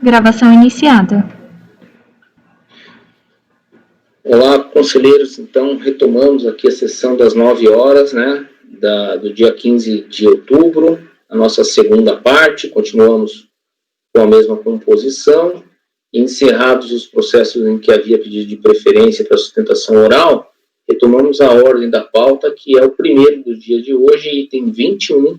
Gravação iniciada. Olá, conselheiros. Então, retomamos aqui a sessão das 9 horas, né, do dia 15 de outubro, a nossa segunda parte. Continuamos com a mesma composição. Encerrados os processos em que havia pedido de preferência para sustentação oral, retomamos a ordem da pauta, que é o primeiro do dia de hoje, item 21.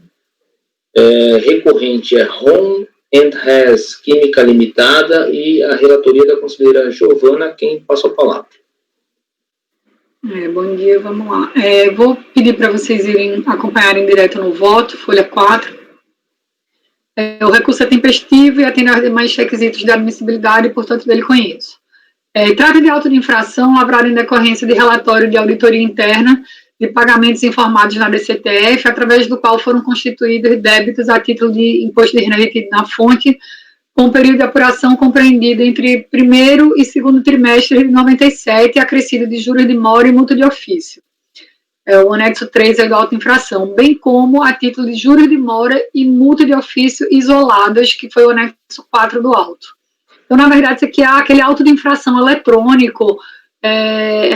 Recorrente é Home and Has Química Limitada, e a relatoria da conselheira Giovana, quem passa a palavra. Bom dia, vamos lá. Vou pedir para vocês irem acompanharem direto no voto, folha 4. O recurso é tempestivo e atende aos demais requisitos de admissibilidade, e, portanto, dele conheço. Trata de auto de infração lavrado em decorrência de relatório de auditoria interna de pagamentos informados na DCTF, através do qual foram constituídos débitos a título de imposto de renda retido na fonte, com o período de apuração compreendido entre primeiro e segundo trimestre de 97, acrescido de juros de mora e multa de ofício. O anexo 3 é do auto-infração, bem como a título de juros de mora e multa de ofício isoladas, que foi o anexo 4 do auto. Então, na verdade, isso aqui é aquele auto de infração eletrônico,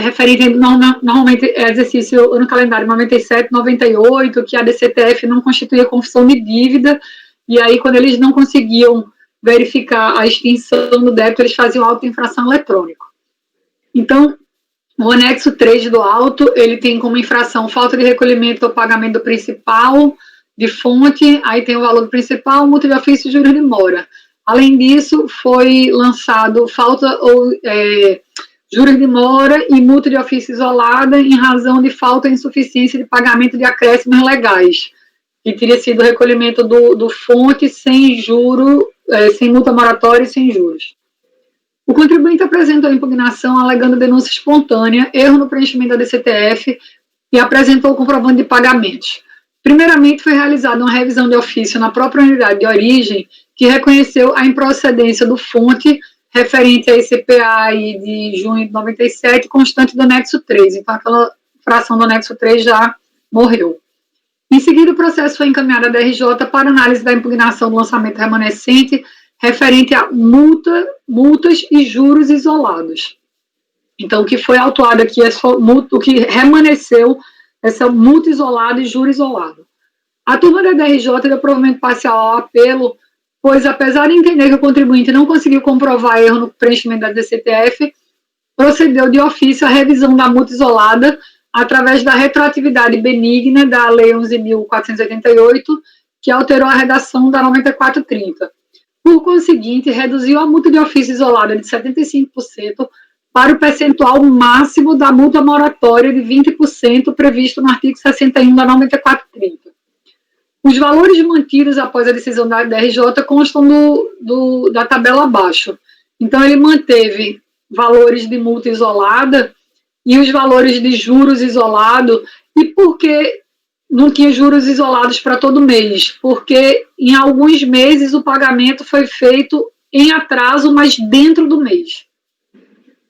referente normalmente a exercício no calendário 97, 98, que a DCTF não constituía confissão de dívida, e aí, quando eles não conseguiam verificar a extinção do débito, eles faziam auto de infração eletrônico. Então, o anexo 3 do auto, ele tem como infração falta de recolhimento ou pagamento do principal de fonte, aí tem o valor do principal, multa de ofício e juros de mora. Além disso, foi lançado falta ou juros de mora e multa de ofício isolada em razão de falta ou insuficiência de pagamento de acréscimos legais, que teria sido o recolhimento do fonte sem juro, sem multa moratória e sem juros. O contribuinte apresentou a impugnação alegando denúncia espontânea, erro no preenchimento da DCTF e apresentou o comprovante de pagamentos. Primeiramente, foi realizada uma revisão de ofício na própria unidade de origem, que reconheceu a improcedência do fonte referente à ICPA de junho de 97, constante do anexo 3. Então, aquela fração do anexo 3 já morreu. Em seguida, o processo foi encaminhado à DRJ para análise da impugnação do lançamento remanescente referente a multas e juros isolados. Então, o que foi autuado aqui é só o que remanesceu, essa multa isolada e juro isolado. A turma da DRJ deu provimento parcial ao apelo, pois, apesar de entender que o contribuinte não conseguiu comprovar erro no preenchimento da DCTF, procedeu de ofício à revisão da multa isolada através da retroatividade benigna da Lei 11.488, que alterou a redação da 9430. Por conseguinte, reduziu a multa de ofício isolada de 75% para o percentual máximo da multa moratória de 20% previsto no artigo 61 da 9430. Os valores mantidos após a decisão da DRJ constam da tabela abaixo. Então, ele manteve valores de multa isolada e os valores de juros isolado. E por que não tinha juros isolados para todo mês? Porque em alguns meses o pagamento foi feito em atraso, mas dentro do mês.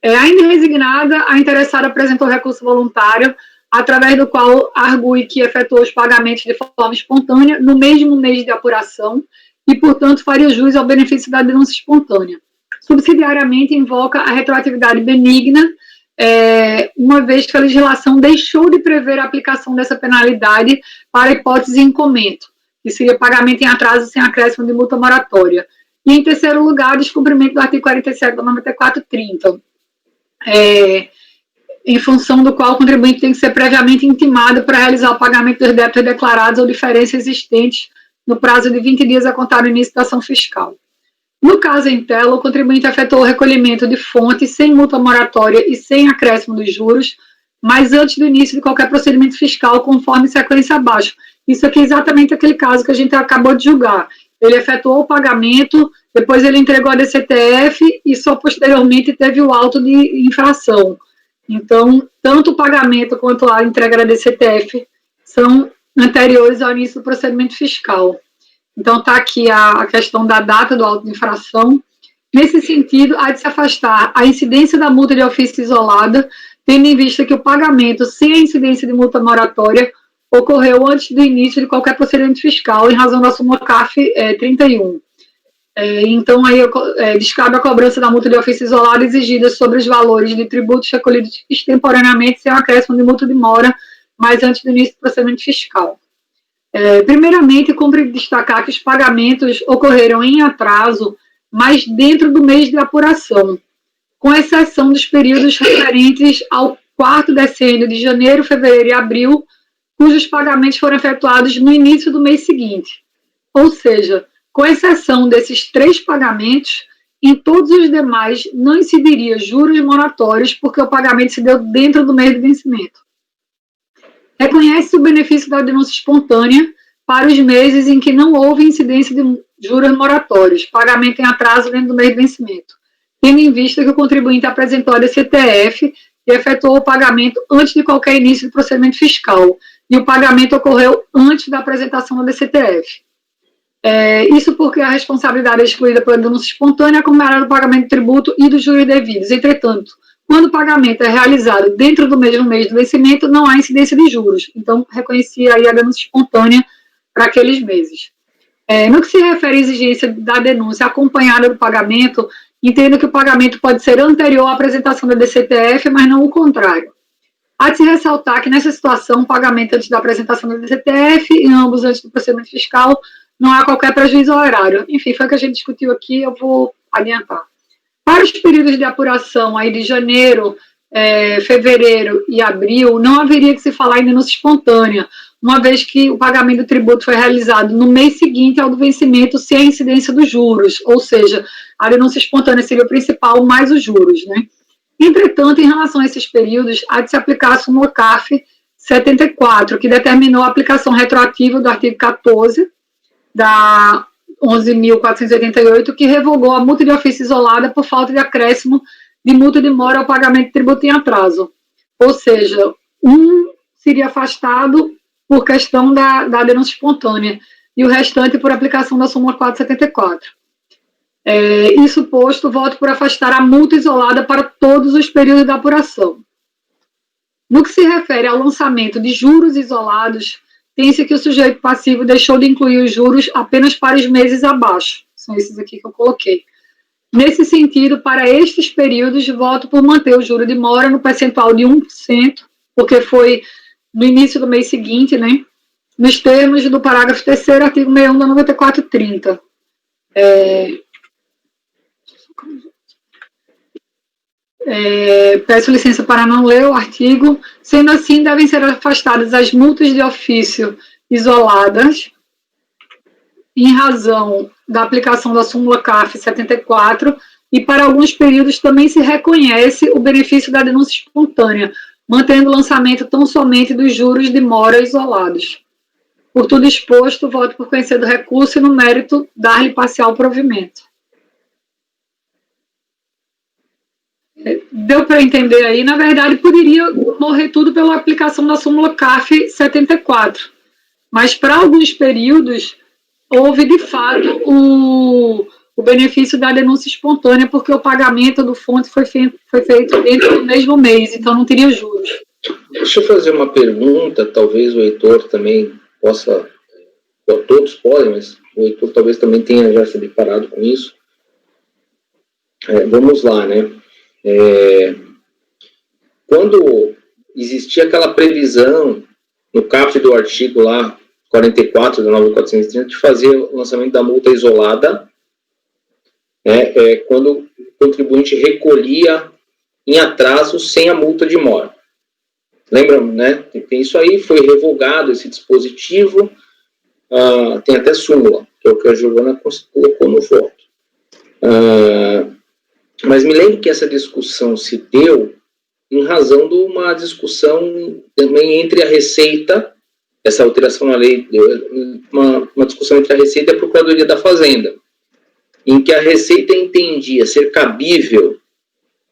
Ainda resignada, a interessada apresentou recurso voluntário, através do qual argue que efetuou os pagamentos de forma espontânea no mesmo mês de apuração e, portanto, faria jus ao benefício da denúncia espontânea. Subsidiariamente, invoca a retroatividade benigna, uma vez que a legislação deixou de prever a aplicação dessa penalidade para a hipótese de incomento, que seria pagamento em atraso sem acréscimo de multa moratória. E, em terceiro lugar, descumprimento do artigo 47 da 9430, em função do qual o contribuinte tem que ser previamente intimado para realizar o pagamento dos débitos declarados ou diferenças existentes no prazo de 20 dias a contar do início da ação fiscal. No caso em tela, o contribuinte efetuou o recolhimento de fonte sem multa moratória e sem acréscimo dos juros, mas antes do início de qualquer procedimento fiscal, conforme sequência abaixo. Isso aqui é exatamente aquele caso que a gente acabou de julgar. Ele efetuou o pagamento, depois ele entregou a DCTF e só posteriormente teve o auto de infração. Então, tanto o pagamento quanto a entrega da DCTF são anteriores ao início do procedimento fiscal. Então, está aqui a questão da data do auto de infração. Nesse sentido, há de se afastar a incidência da multa de ofício isolada, tendo em vista que o pagamento sem a incidência de multa moratória ocorreu antes do início de qualquer procedimento fiscal, em razão da súmula CARF 31. Então, aí descabe a cobrança da multa de ofício isolado exigida sobre os valores de tributos recolhidos extemporaneamente sem o acréscimo de multa de mora, mas antes do início do procedimento fiscal. Primeiramente, cumpre destacar que os pagamentos ocorreram em atraso, mas dentro do mês de apuração, com exceção dos períodos referentes ao quarto decênio de janeiro, fevereiro e abril, cujos pagamentos foram efetuados no início do mês seguinte. Ou seja, com exceção desses 3 pagamentos, em todos os demais não incidiria juros moratórios, porque o pagamento se deu dentro do mês de vencimento. Reconhece o benefício da denúncia espontânea para os meses em que não houve incidência de juros moratórios, pagamento em atraso dentro do mês de vencimento, tendo em vista que o contribuinte apresentou a DCTF e efetuou o pagamento antes de qualquer início do procedimento fiscal, e o pagamento ocorreu antes da apresentação da DCTF. Isso porque a responsabilidade é excluída pela denúncia espontânea, acompanhada do pagamento do tributo e dos juros devidos. Entretanto, quando o pagamento é realizado dentro do mesmo mês do vencimento, não há incidência de juros. Então, reconhecia aí a denúncia espontânea para aqueles meses. No que se refere à exigência da denúncia acompanhada do pagamento, entendo que o pagamento pode ser anterior à apresentação da DCTF, mas não o contrário. Há de se ressaltar que, nessa situação, o pagamento antes da apresentação da DCTF e ambos antes do procedimento fiscal, não há qualquer prejuízo ao erário. Enfim, foi o que a gente discutiu aqui, eu vou adiantar. Para os períodos de apuração aí de janeiro, fevereiro e abril, não haveria que se falar em denúncia espontânea, uma vez que o pagamento do tributo foi realizado no mês seguinte ao do vencimento sem a incidência dos juros, ou seja, a denúncia espontânea seria o principal, mais os juros, né? Entretanto, em relação a esses períodos, há de se aplicar a súmula CARF 74, que determinou a aplicação retroativa do artigo 14 da 11.488, que revogou a multa de ofício isolada por falta de acréscimo de multa de mora ao pagamento de tributo em atraso. Ou seja, um seria afastado por questão da denúncia espontânea e o restante por aplicação da súmula 474. Isso posto, voto por afastar a multa isolada para todos os períodos da apuração. No que se refere ao lançamento de juros isolados, tem-se que o sujeito passivo deixou de incluir os juros apenas para os meses abaixo. São esses aqui que eu coloquei. Nesse sentido, para estes períodos, voto por manter o juro de mora no percentual de 1%, porque foi no início do mês seguinte, né? Nos termos do parágrafo 3º, artigo 61 da 9430. Peço licença para não ler o artigo. Sendo assim, devem ser afastadas as multas de ofício isoladas em razão da aplicação da súmula CARF 74, e para alguns períodos também se reconhece o benefício da denúncia espontânea, mantendo o lançamento tão somente dos juros de mora isolados. Por tudo exposto, voto por conhecer do recurso e, no mérito, dar-lhe parcial provimento. Deu para entender aí? Na verdade, poderia morrer tudo pela aplicação da súmula CARF 74, mas para alguns períodos houve, de fato, o benefício da denúncia espontânea, porque o pagamento do fonte foi feito dentro do mesmo mês, então não teria juros. Deixa eu fazer uma pergunta, talvez o Heitor também possa, todos podem, mas o Heitor talvez também tenha já se deparado com isso. Vamos lá, né? Quando existia aquela previsão no caput do artigo lá 44 da 9.430 de fazer o lançamento da multa isolada, quando o contribuinte recolhia em atraso sem a multa de mora. Lembram, né? Tem isso aí, foi revogado esse dispositivo, tem até súmula, que é o que a Giovana colocou no voto. Mas me lembro que essa discussão se deu em razão de uma discussão também entre a Receita, essa alteração na lei, uma discussão entre a Receita e a Procuradoria da Fazenda, em que a Receita entendia ser cabível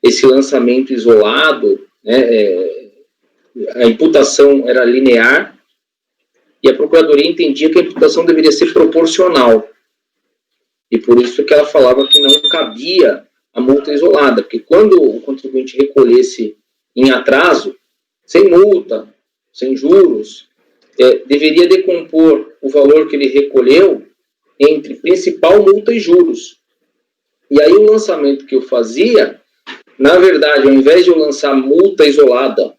esse lançamento isolado, a imputação era linear, e a Procuradoria entendia que a imputação deveria ser proporcional. E por isso que ela falava que não cabia a multa isolada, porque quando o contribuinte recolhesse em atraso, sem multa, sem juros, deveria decompor o valor que ele recolheu entre principal, multa e juros. E aí o lançamento que eu fazia, na verdade, ao invés de eu lançar multa isolada,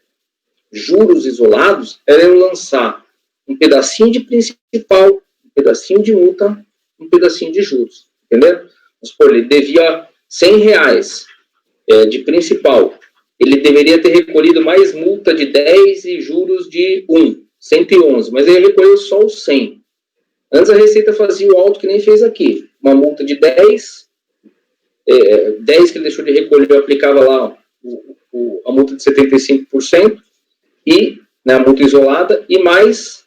juros isolados, era eu lançar um pedacinho de principal, um pedacinho de multa, um pedacinho de juros. Entendeu? Vamos supor, ele devia R$100 de principal. Ele deveria ter recolhido mais multa de 10 e juros de 111, mas ele recolheu só os 100. Antes a Receita fazia o auto que nem fez aqui. Uma multa de 10 que ele deixou de recolher, eu aplicava lá a multa de 75%, e, né, a multa isolada, e mais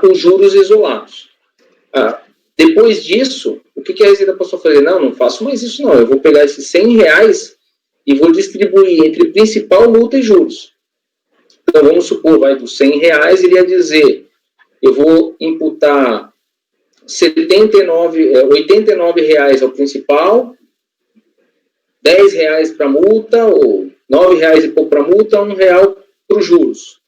os juros isolados. Depois disso, o que a Receita passou a fazer? Não faço mais isso não, eu vou pegar esses R$100 e vou distribuir entre principal, multa e juros. Então, vamos supor, dos R$100, ele ia dizer, eu vou imputar R$89 ao principal, R$10 para multa, ou R$9 e pouco para multa, R$1 para os juros.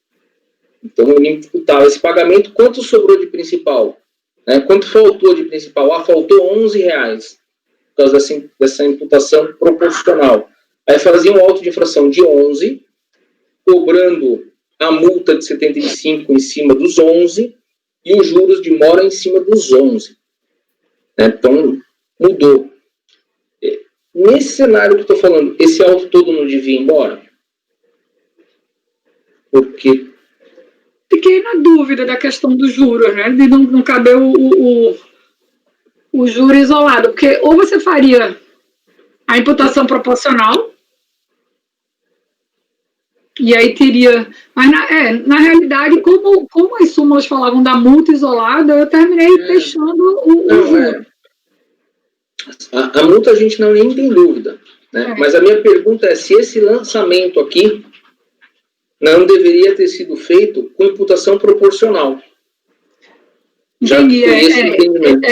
Então, eu imputava esse pagamento. Quanto sobrou de principal? Quanto faltou de principal? Faltou R$11, por causa dessa imputação proporcional. Aí fazia um auto de infração de 11, cobrando a multa de 75 em cima dos 11 e os juros de mora em cima dos 11. Então, mudou. Nesse cenário que eu estou falando, esse auto todo não devia ir embora? Porque... Fiquei na dúvida da questão do juro, né? De não caber o juro isolado. Porque ou você faria a imputação proporcional, e aí teria... Mas, na realidade, como as súmulas falavam da multa isolada, eu terminei fechando o juro. A multa a gente nem tem dúvida, né? Mas a minha pergunta é se esse lançamento aqui não deveria ter sido feito com imputação proporcional. Entendi.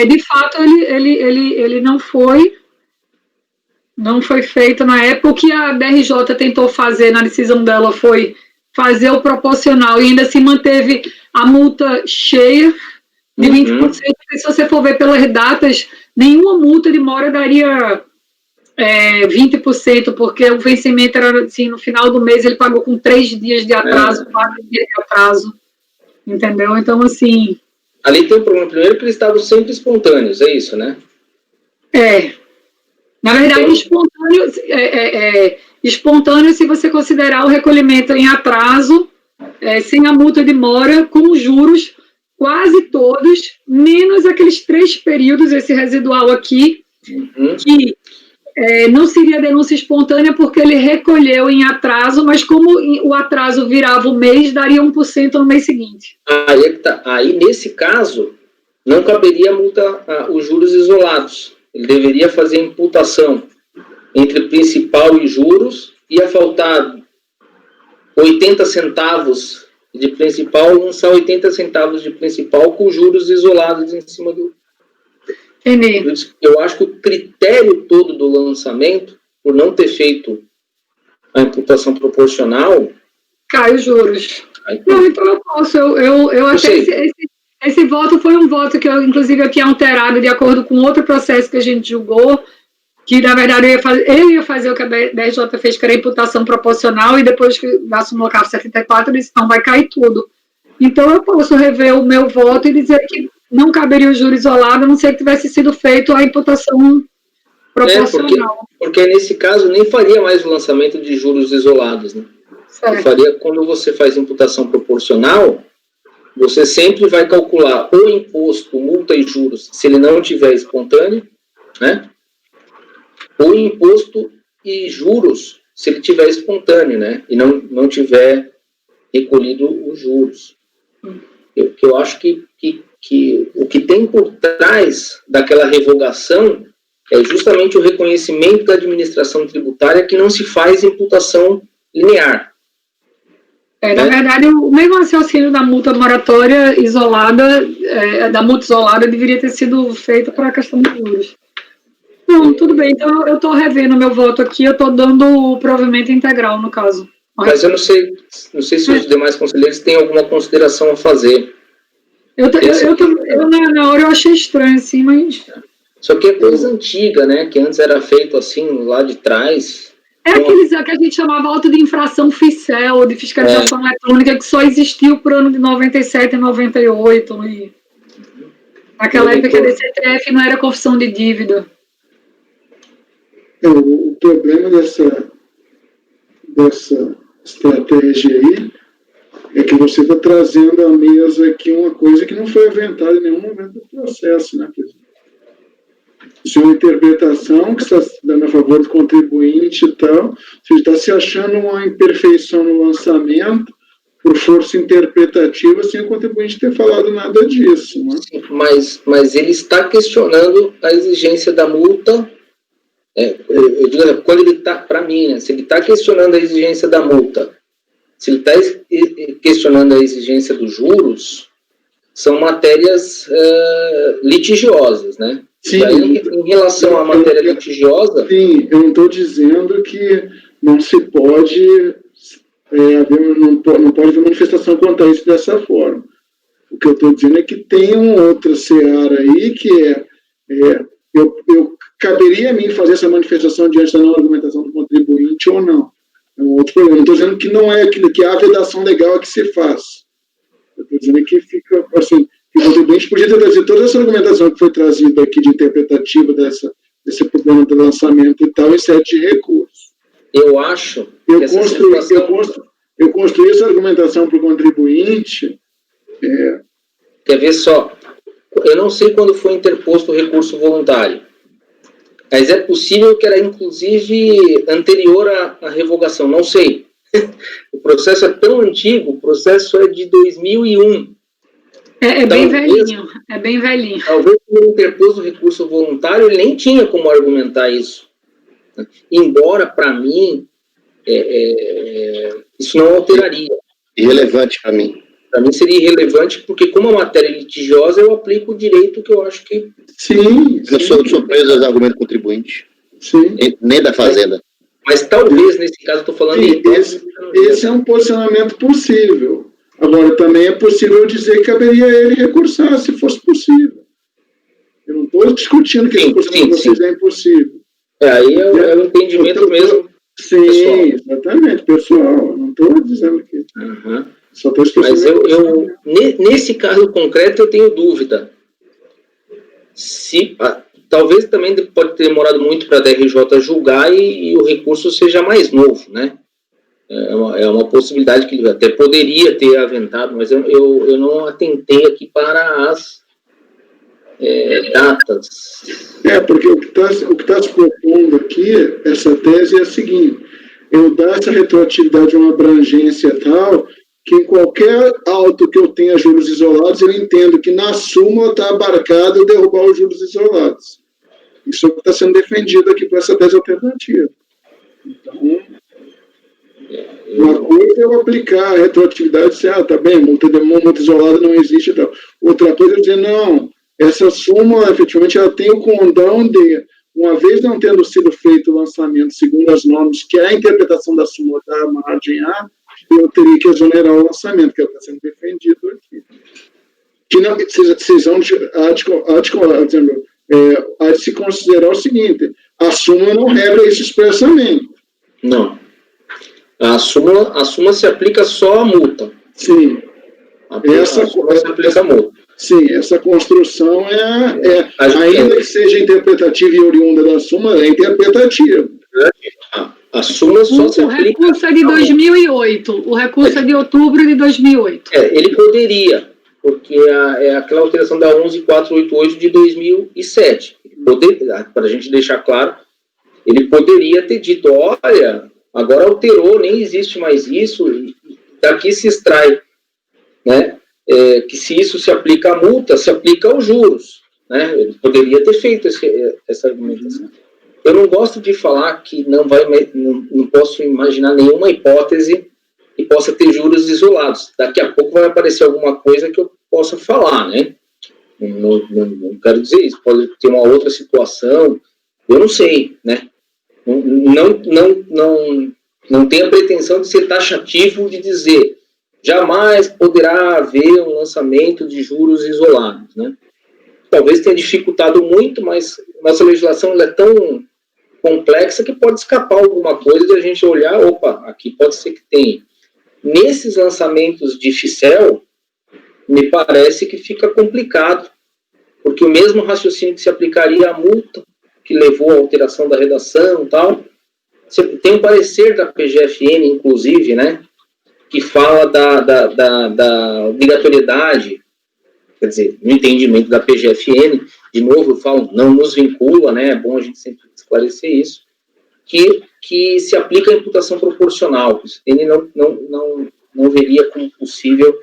De fato, ele não foi feito na época. O que a DRJ tentou fazer na decisão dela foi fazer o proporcional e ainda se manteve a multa cheia de 20%. Se você for ver pelas datas, nenhuma multa de mora daria 20%, porque o vencimento era assim, no final do mês ele pagou com 3 dias de atraso, 4 dias de atraso, entendeu? Então, assim... Ali tem um problema, primeiro que eles estavam sempre espontâneos, é isso, né? Na verdade, então... espontâneo se você considerar o recolhimento em atraso, sem a multa de mora, com juros, quase todos, menos aqueles 3 períodos, esse residual aqui, que não seria denúncia espontânea porque ele recolheu em atraso, mas como o atraso virava o mês, daria 1% no mês seguinte. Aí, nesse caso, não caberia a multa, os juros isolados. Ele deveria fazer imputação entre principal e juros, ia faltar 80 centavos de principal, lançar 80 centavos de principal com juros isolados em cima do... Entendi. Eu acho que o critério todo do lançamento, por não ter feito a imputação proporcional... Cai os juros. Não, então eu posso. Eu achei esse voto foi um voto que eu, inclusive, eu tinha alterado de acordo com outro processo que a gente julgou, que, na verdade, eu ia fazer o que a DRJ fez, que era a imputação proporcional, e depois que da súmula CAF 74, eu disse, não, vai cair tudo. Então, eu posso rever o meu voto e dizer que não caberia o juro isolado, a não ser que tivesse sido feito a imputação proporcional. Porque nesse caso, nem faria mais o lançamento de juros isolados, né? Faria, quando você faz imputação proporcional, você sempre vai calcular o imposto, multa e juros, se ele não tiver espontâneo, né? O imposto e juros, se ele tiver espontâneo, né? E não tiver recolhido os juros. Eu acho que o que tem por trás daquela revogação é justamente o reconhecimento da administração tributária que não se faz imputação linear. Na verdade, o mesmo raciocínio da multa moratória isolada, da multa isolada, deveria ter sido feito para a questão dos juros. Não, tudo bem, então eu estou revendo meu voto aqui, eu estou dando o provimento integral, no caso. Mas eu não sei se os demais conselheiros têm alguma consideração a fazer. Na hora eu achei estranho, assim, mas... Só que é coisa antiga, né? Que antes era feito assim, lá de trás. É aqueles que a gente chamava auto de infração FICEL, de fiscalização eletrônica, que só existiu por ano de 97 e 98. E naquela época que a DCTF não era confissão de dívida. O problema dessa estratégia aí é que você está trazendo à mesa aqui uma coisa que não foi aventada em nenhum momento do processo, né, presidente? Isso é uma interpretação que está dando a favor do contribuinte e tal. Você está se achando uma imperfeição no lançamento por força interpretativa sem o contribuinte ter falado nada disso. Né? Sim, mas ele está questionando a exigência da multa. Eu digo, quando ele está, para mim, né, se ele está questionando a exigência da multa, se ele está questionando a exigência dos juros, são matérias litigiosas, né? Sim, daí, em relação à matéria litigiosa... Sim, eu não estou dizendo que não se pode não pode haver manifestação contra isso dessa forma. O que eu estou dizendo é que tem uma outra seara aí que caberia a mim fazer essa manifestação diante da não argumentação do contribuinte ou não. É um outro problema. Não estou dizendo que não é aquilo que a vedação legal é que se faz. Eu estou dizendo que fica assim... O contribuinte podia ter trazido toda essa argumentação que foi trazida aqui de interpretativa desse problema do lançamento e tal, em sede de recurso. Eu acho eu construí essa argumentação para o contribuinte. Quer ver só? Eu não sei quando foi interposto o recurso voluntário, mas é possível que era, inclusive, anterior à revogação, não sei. O processo é tão antigo, o processo é de 2001. Bem velhinho. Talvez quando ele interpôs o recurso voluntário, ele nem tinha como argumentar isso. Embora, para mim, isso não alteraria. Irrelevante para mim. Para mim seria irrelevante, porque como a matéria é litigiosa, eu aplico o direito que eu acho que... Sim. Eu sou surpreso aos argumentos do contribuinte. Sim. Nem da Fazenda. Mas talvez, nesse caso, eu estou falando... Sim, esse é um posicionamento possível. Agora, também é possível dizer que caberia a ele recursar, se fosse possível. Eu não estou discutindo que a recursão de vocês é impossível. Aí é o entendimento mesmo. Sim, pessoal. Exatamente, pessoal. Eu não estou dizendo que... Uhum. Só estou esquecendo. Mas nesse caso concreto, eu tenho dúvida. Talvez também pode ter demorado muito para a DRJ julgar e o recurso seja mais novo, né? É uma possibilidade que ele até poderia ter aventado, mas eu não atentei aqui para as datas. Porque o que está se propondo aqui, essa tese é a seguinte: eu dar essa retroatividade a uma abrangência tal, que em qualquer auto que eu tenha juros isolados, eu entendo que na súmula está abarcado derrubar os juros isolados. Isso é o que está sendo defendido aqui por essa tese alternativa. Então... Uma coisa é eu aplicar a retroatividade e dizer, tá bem, multa isolada não existe e tal. Outra coisa é dizer, não, essa súmula, efetivamente, ela tem o condão de, uma vez não tendo sido feito o lançamento segundo as normas, que é a interpretação da súmula da margem A, eu teria que exonerar o lançamento, que está sendo defendido aqui. Que não, decisão há de se considerar o seguinte, a súmula não regra isso expressamente. Não. A súmula se aplica só à multa. Sim. Se aplica à multa. Sim, essa construção ainda que seja interpretativa e oriunda da súmula, é interpretativa. A súmula só se aplica... O recurso é de 2008. O recurso é de outubro de 2008. Ele poderia, porque é aquela alteração da 11488 de 2007. Para a gente deixar claro, ele poderia ter dito, olha... Agora alterou, nem existe mais isso, e daqui se extrai, né, que se isso se aplica à multa, se aplica aos juros, né, ele poderia ter feito essa argumentação. Eu não gosto de falar que não posso imaginar nenhuma hipótese que possa ter juros isolados. Daqui a pouco vai aparecer alguma coisa que eu possa falar, né, não quero dizer isso, pode ter uma outra situação, eu não sei, né. Não tem a pretensão de ser taxativo, de dizer jamais poderá haver um lançamento de juros isolados, né? Talvez tenha dificultado muito, mas nossa legislação ela é tão complexa que pode escapar alguma coisa de a gente olhar, opa, aqui pode ser que tenha. Nesses lançamentos de ficel, me parece que fica complicado, porque o mesmo raciocínio que se aplicaria à multa, que levou à alteração da redação e tal, tem um parecer da PGFN, inclusive, né, que fala da obrigatoriedade, quer dizer, no entendimento da PGFN, de novo eu falo, não nos vincula, né, é bom a gente sempre esclarecer isso, que se aplica a imputação proporcional, que ele não veria como possível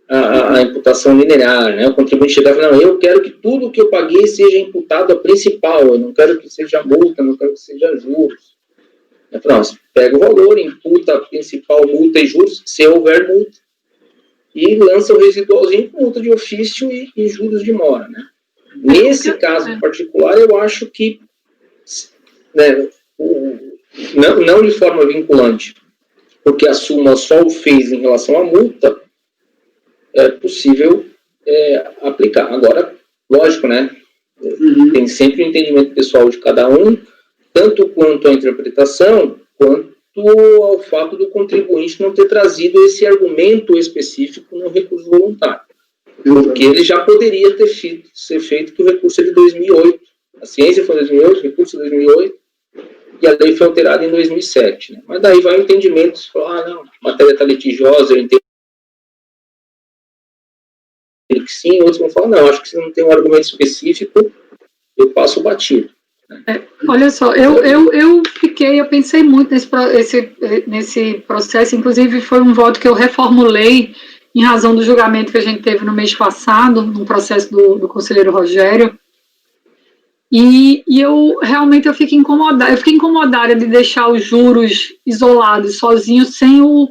a imputação linear, né? O contribuinte chegar e falar, não, eu quero que tudo que eu paguei seja imputado a principal, eu não quero que seja multa, não quero que seja juros. Não, você pega o valor, imputa a principal multa e juros, se houver multa, e lança o residualzinho com multa de ofício e juros de mora, né? Nesse caso em particular, eu acho que, né, não de forma vinculante, porque a súmula só o fez em relação à multa, é possível aplicar. Agora, lógico, né? Tem sempre o entendimento pessoal de cada um, tanto quanto à interpretação, quanto ao fato do contribuinte não ter trazido esse argumento específico no recurso voluntário. Porque ele já poderia ser feito que o recurso é de 2008. A ciência foi em 2008, o recurso é de 2008, e a lei foi alterada em 2007. Né? Mas daí vai o entendimento, você fala, não, a matéria está litigiosa, eu entendo que sim, outros vão falar, não, acho que se não tem um argumento específico, eu passo o batido. Olha só, eu pensei muito nesse processo, inclusive foi um voto que eu reformulei em razão do julgamento que a gente teve no mês passado, no processo do conselheiro Rogério, e eu fiquei incomodada de deixar os juros isolados, sozinhos, sem o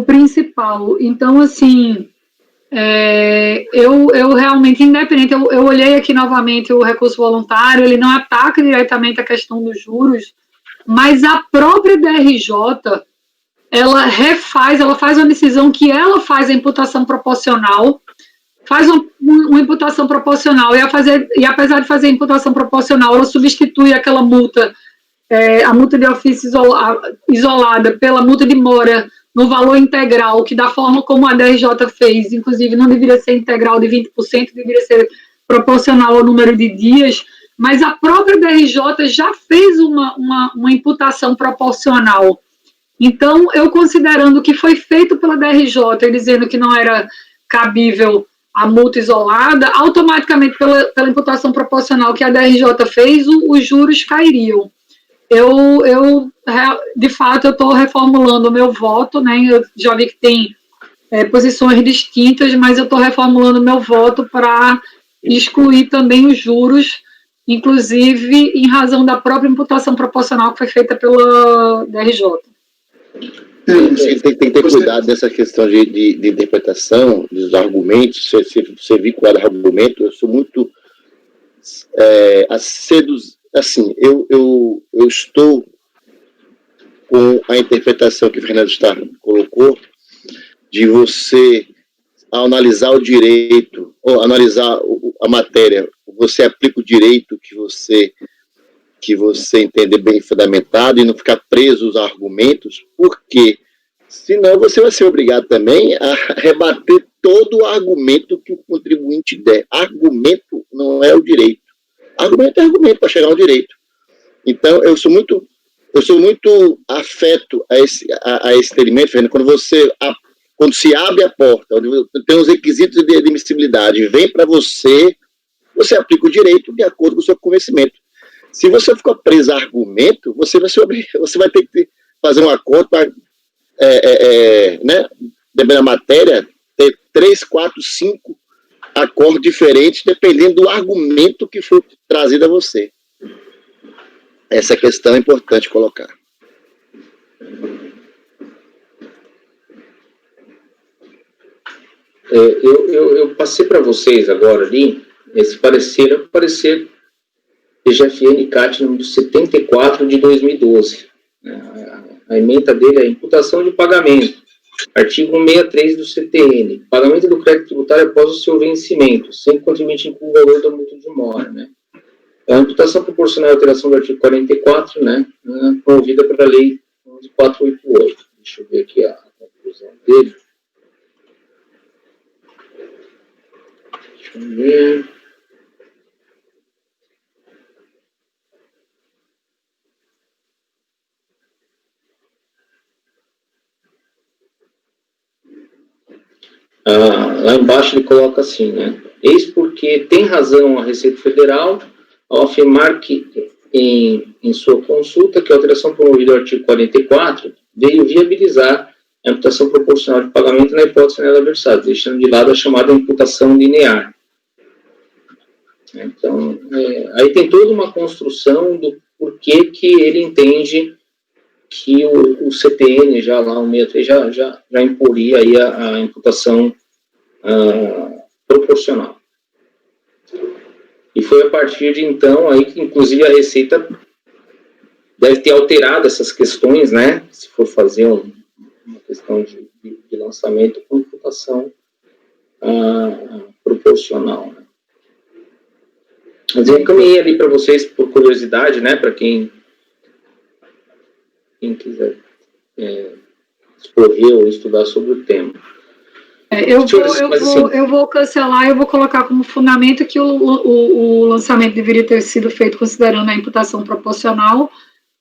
principal. Então, assim, eu realmente, independente, eu olhei aqui novamente o recurso voluntário, ele não ataca diretamente a questão dos juros, mas a própria DRJ, ela faz uma decisão que ela faz a imputação proporcional, faz uma imputação proporcional, e apesar de fazer a imputação proporcional, ela substitui aquela multa, a multa de ofício isolada pela multa de mora no valor integral, que da forma como a DRJ fez, inclusive não deveria ser integral de 20%, deveria ser proporcional ao número de dias, mas a própria DRJ já fez uma imputação proporcional. Então, eu considerando que foi feito pela DRJ, dizendo que não era cabível a multa isolada, automaticamente pela imputação proporcional que a DRJ fez, os juros cairiam. De fato, eu estou reformulando o meu voto, né? Eu já vi que tem posições distintas, mas eu estou reformulando o meu voto para excluir também os juros, inclusive em razão da própria imputação proporcional que foi feita pela DRJ. Tem que ter cuidado dessa questão de interpretação dos argumentos, ser vinculado ao argumento. Eu sou muito assim, eu estou com a interpretação que o Fernando colocou, de você, ao analisar o direito, ou analisar a matéria, você aplica o direito que você entender bem fundamentado e não ficar preso aos argumentos, porque senão você vai ser obrigado também a rebater todo o argumento que o contribuinte der. Argumento não é o direito. Argumento é argumento para chegar ao direito. Então, eu sou muito afeto a esse entendimento, Fernando, quando se abre a porta, onde tem os requisitos de admissibilidade, vem para você aplica o direito de acordo com o seu convencimento. Se você ficou preso a argumento, você vai ter que fazer um acordo para, né, dependendo da matéria, ter 3, 4, 5 acordos diferentes, dependendo do argumento que foi trazido a você. Essa questão é importante colocar. Eu passei para vocês agora ali, esse parecer PGFN CAT número 74 de 2012. A ementa dele é imputação de pagamento. Artigo 163 do CTN. Pagamento do crédito tributário após o seu vencimento, sem que o contribuinte inclua o valor da multa de mora, né? A imputação proporcional à alteração do artigo 44, né? Promovida pela Lei 488. Deixa eu ver aqui a conclusão dele. Deixa eu ver. Lá embaixo ele coloca assim, né? Eis porque tem razão a Receita Federal ao afirmar que, em sua consulta, que a alteração promovida ao artigo 44 veio viabilizar a imputação proporcional de pagamento na hipótese nela versada, deixando de lado a chamada imputação linear. Então, aí tem toda uma construção do porquê que ele entende que o CTN, já lá, o 63, já imporia aí a imputação proporcional. E foi a partir de então aí que, inclusive, a Receita deve ter alterado essas questões, né? Se for fazer uma questão de lançamento com imputação proporcional. Né? Mas eu encaminhei ali para vocês, por curiosidade, né? Para quem quiser escorrer ou estudar sobre o tema. Eu vou cancelar, eu vou colocar como fundamento que o lançamento deveria ter sido feito considerando a imputação proporcional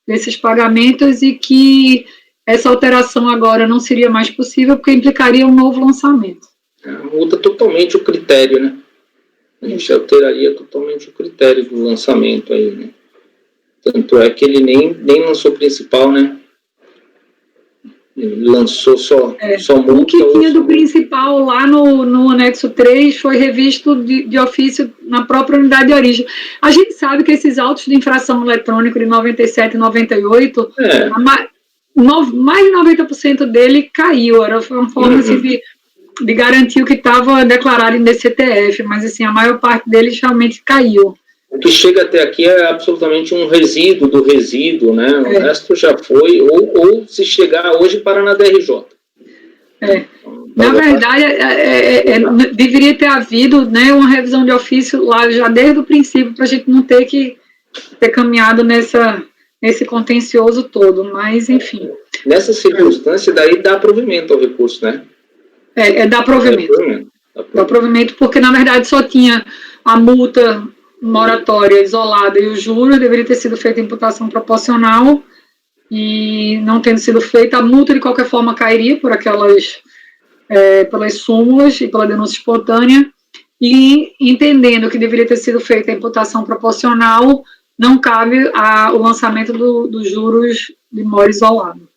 desses pagamentos e que essa alteração agora não seria mais possível porque implicaria um novo lançamento. Muda totalmente o critério, né? A gente alteraria totalmente o critério do lançamento aí, né? Tanto é que ele nem lançou o principal, né? Ele lançou só multa. O que tinha do principal lá no anexo 3 foi revisto de ofício na própria unidade de origem. A gente sabe que esses autos de infração eletrônica de 97 e 98, mais de 90% dele caiu. Era uma forma assim, de garantir o que estava declarado em DCTF, mas assim, a maior parte deles realmente caiu. O que chega até aqui é absolutamente um resíduo do resíduo, né? O resto já foi, ou se chegar hoje, para na DRJ. Na verdade, deveria ter havido, né, uma revisão de ofício lá já desde o princípio, para a gente não ter que ter caminhado nesse contencioso todo, mas enfim. Nessa circunstância, daí dá provimento ao recurso, né? Dá provimento. Dá provimento, porque na verdade só tinha a multa moratória isolada e o juros, deveria ter sido feita a imputação proporcional e não tendo sido feita, a multa de qualquer forma cairia por pelas súmulas e pela denúncia espontânea, e entendendo que deveria ter sido feita a imputação proporcional, não cabe o lançamento dos juros de mora isolado.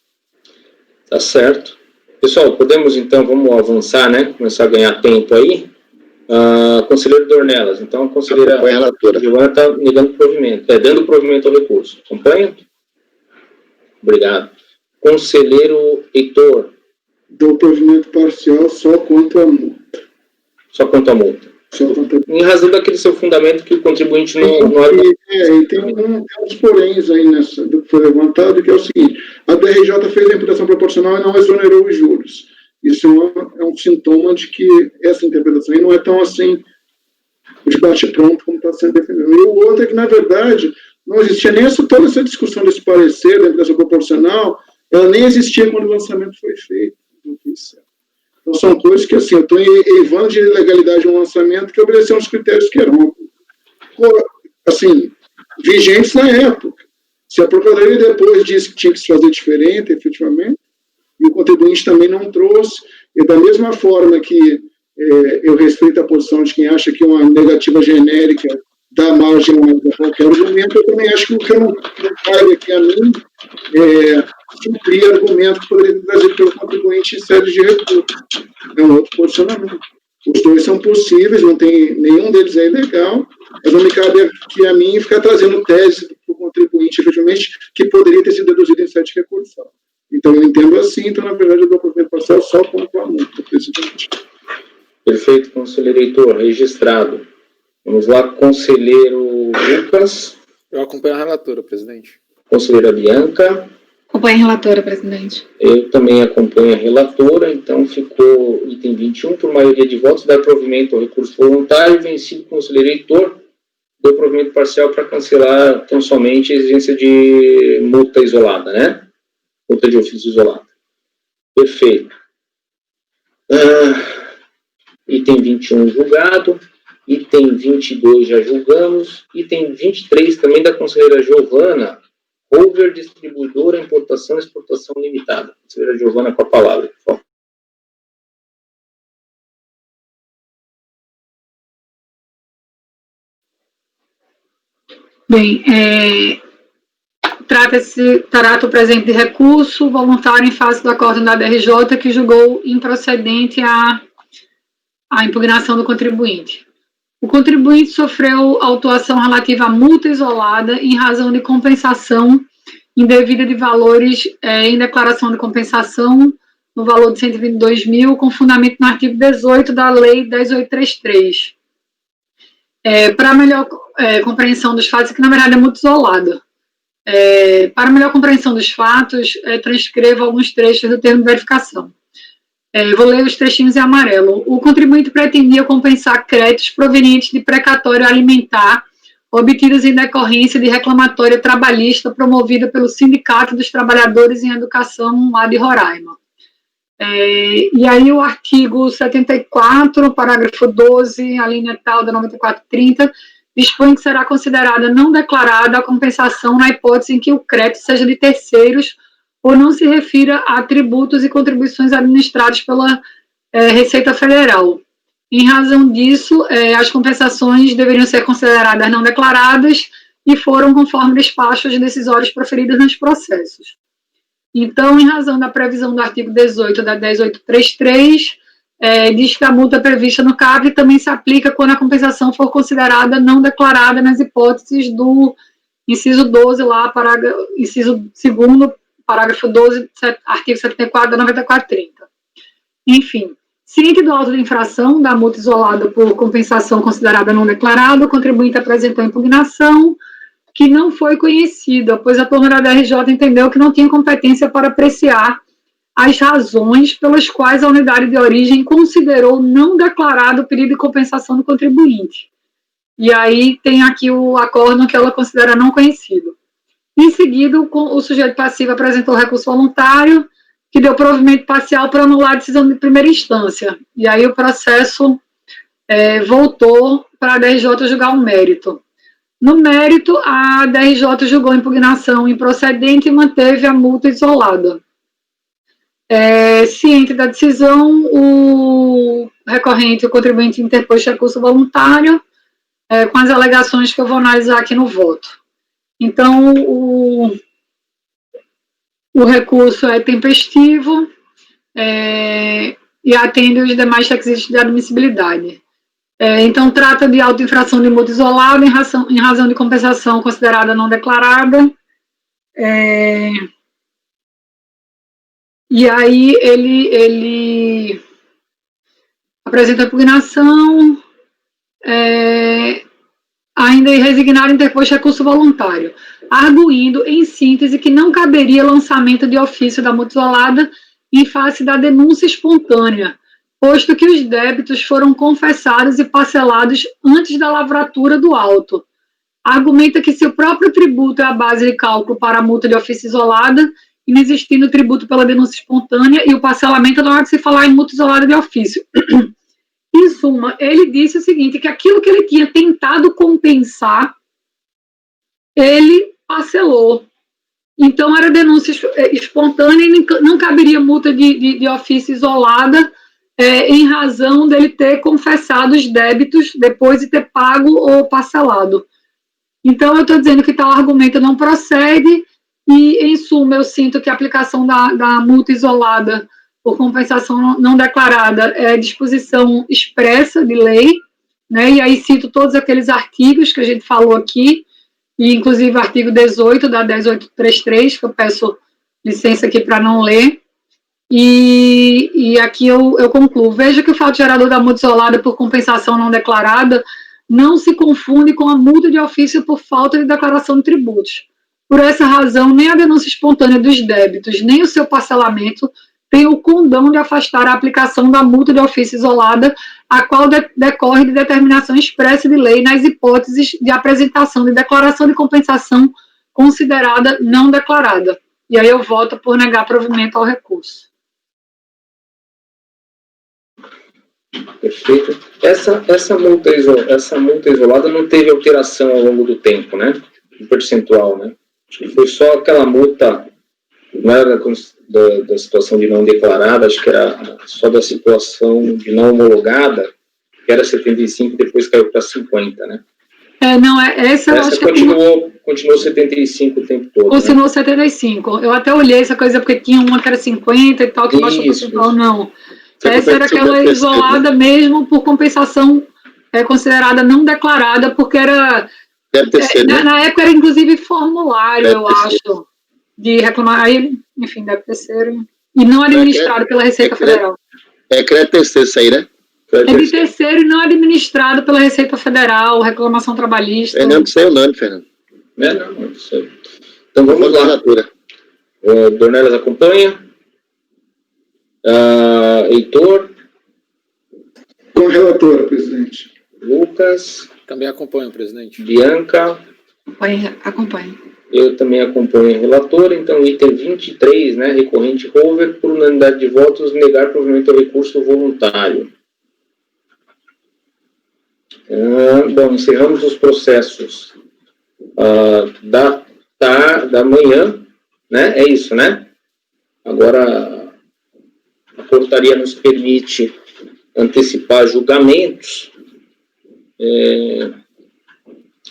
Tá certo. Pessoal, podemos então, vamos avançar, né? Começar a ganhar tempo aí. Conselheiro Dornelas, então a conselheira Giovana está negando provimento, dando provimento ao recurso. Acompanha? Obrigado. Conselheiro Heitor. Dou provimento parcial só quanto à multa. Só quanto à multa. Em razão daquele seu fundamento que o contribuinte não... E tem uns poréns aí do que foi levantado, que é o seguinte: a DRJ fez a imputação proporcional e não exonerou os juros. Isso é um sintoma de que essa interpretação aí não é tão assim de bate-pronto como está sendo defendido. E o outro é que, na verdade, não existia nem toda essa discussão desse parecer da imputação proporcional, ela nem existia quando o lançamento foi feito. Então, são coisas que, assim, eu estou eivando de ilegalidade de um lançamento que obedeceu aos critérios que eram, assim, vigentes na época. Se a Procuradoria depois disse que tinha que se fazer diferente, efetivamente, e o contribuinte também não trouxe, e da mesma forma que eu respeito a posição de quem acha que uma negativa genérica dá margem a qualquer argumento, eu também acho que o que não cabe aqui a mim suprir argumento que poderia ser trazido pelo contribuinte em sede de recurso. É um outro posicionamento. Os dois são possíveis, não tem, nenhum deles é ilegal, mas não me cabe aqui a mim ficar trazendo tese para o contribuinte, efetivamente, que poderia ter sido deduzido em sede recursal. Então, eu entendo assim, então, na verdade, eu dou provimento parcial só quanto à multa, presidente. Perfeito, conselheiro Heitor, registrado. Vamos lá, conselheiro Lucas. Eu acompanho a relatora, presidente. Conselheira Bianca. Acompanho a relatora, presidente. Eu também acompanho a relatora, então ficou item 21, por maioria de votos, dar provimento ao recurso voluntário, vencido o conselheiro Heitor, deu provimento parcial para cancelar tão somente a exigência de multa isolada, né? Multa de ofício isolada. Perfeito. Item 21 julgado, item 22 já julgamos, item 23 também da conselheira Giovana, Over Distribuidora, Importação e Exportação Limitada. Conselheira Giovana, com a palavra, por favor. Bem, trata o presente de recurso voluntário em face do acórdão da DRJ que julgou improcedente a impugnação do contribuinte. O contribuinte sofreu autuação relativa à multa isolada em razão de compensação indevida de valores em declaração de compensação no valor de 122 mil, com fundamento no artigo 18 da Lei 10.833. Para melhor compreensão dos fatos, que na verdade é multa isolada. Para melhor compreensão dos fatos, transcrevo alguns trechos do termo de verificação. Vou ler os trechinhos em amarelo. O contribuinte pretendia compensar créditos provenientes de precatório alimentar obtidos em decorrência de reclamatória trabalhista promovida pelo Sindicato dos Trabalhadores em Educação lá de Roraima. E aí o artigo 74, parágrafo 12, a linha tal da 9430, dispõe que será considerada não declarada a compensação na hipótese em que o crédito seja de terceiros ou não se refira a tributos e contribuições administrados pela Receita Federal. Em razão disso, as compensações deveriam ser consideradas não declaradas e foram conforme despachos decisórios proferidos nos processos. Então, em razão da previsão do artigo 18 da 10.833, diz que a multa prevista no CAPRE também se aplica quando a compensação for considerada não declarada nas hipóteses do inciso 12, lá, inciso 2º, parágrafo 12, artigo 74 da 9430. Enfim, ciente do auto de infração da multa isolada por compensação considerada não declarada, o contribuinte apresentou impugnação que não foi conhecida, pois a turma da DRJ entendeu que não tinha competência para apreciar as razões pelas quais a unidade de origem considerou não declarado o pedido de compensação do contribuinte. E aí tem aqui o acórdão que ela considera não conhecido. Em seguida, o sujeito passivo apresentou recurso voluntário, que deu provimento parcial para anular a decisão de primeira instância. E aí o processo voltou para a DRJ julgar o mérito. No mérito, a DRJ julgou a impugnação improcedente e manteve a multa isolada. Ciente da decisão, o recorrente e o contribuinte interpôs recurso voluntário, com as alegações que eu vou analisar aqui no voto. Então, o recurso é tempestivo e atende os demais requisitos de admissibilidade. Então, trata de autoinfração de multa isolada em razão de compensação considerada não declarada. E aí, ele apresenta a impugnação, ainda irresignado, interpôs recurso voluntário, arguindo, em síntese, que não caberia lançamento de ofício da multa isolada em face da denúncia espontânea, posto que os débitos foram confessados e parcelados antes da lavratura do auto. Argumenta que se o próprio tributo é a base de cálculo para a multa de ofício isolada, inexistindo o tributo pela denúncia espontânea e o parcelamento, não há de se falar em multa isolada de ofício. Em suma, ele disse o seguinte, que aquilo que ele tinha tentado compensar, ele parcelou. Então, era denúncia espontânea e não caberia multa de ofício isolada em razão dele ter confessado os débitos depois de ter pago ou parcelado. Então, eu estou dizendo que tal argumento não procede e, em suma, eu sinto que a aplicação da multa isolada por compensação não declarada é disposição expressa de lei, né? E aí cito todos aqueles artigos que a gente falou aqui, e inclusive o artigo 18 da 10.833, que eu peço licença aqui para não ler, e aqui eu concluo. Veja que o fato gerador da multa isolada por compensação não declarada não se confunde com a multa de ofício por falta de declaração de tributos, Por essa razão, nem a denúncia espontânea dos débitos, nem o seu parcelamento tem o condão de afastar a aplicação da multa de ofício isolada, a qual decorre de determinação expressa de lei nas hipóteses de apresentação de declaração de compensação considerada não declarada. E aí eu voto por negar provimento ao recurso. Perfeito. Essa multa isolada não teve alteração ao longo do tempo, né? O percentual, né? Acho que foi só aquela multa, não era da situação de não declarada, acho que era só da situação de não homologada, que era 75 e depois caiu para 50, né? Essa eu acho continuou 75 o tempo todo. Continuou, né? 75. Eu até olhei essa coisa porque tinha uma que era 50 e tal, que baixou o percentual, não. Essa era aquela isolada mesmo por compensação considerada não declarada, porque era... Deve ter sido, né? Na época era inclusive formulário, eu acho, de reclamar. Aí, enfim, deve ter sido. E não administrado pela Receita Federal. É crédito terceiro isso aí, né? É de terceiro e não administrado pela Receita Federal, reclamação trabalhista. Fernando, sei o nome, Fernando. Não sei. Então vamos lá. Dornelas acompanha. Heitor. Com a relatora, presidente. Lucas. Também acompanho, presidente. Bianca. Acompanho. Eu também acompanho a relatora. Então, item 23, né, recorrente Rover, por unanimidade de votos, negar provimento ao recurso voluntário. Bom, encerramos os processos da manhã, né? É isso, né? Agora, a portaria nos permite antecipar julgamentos.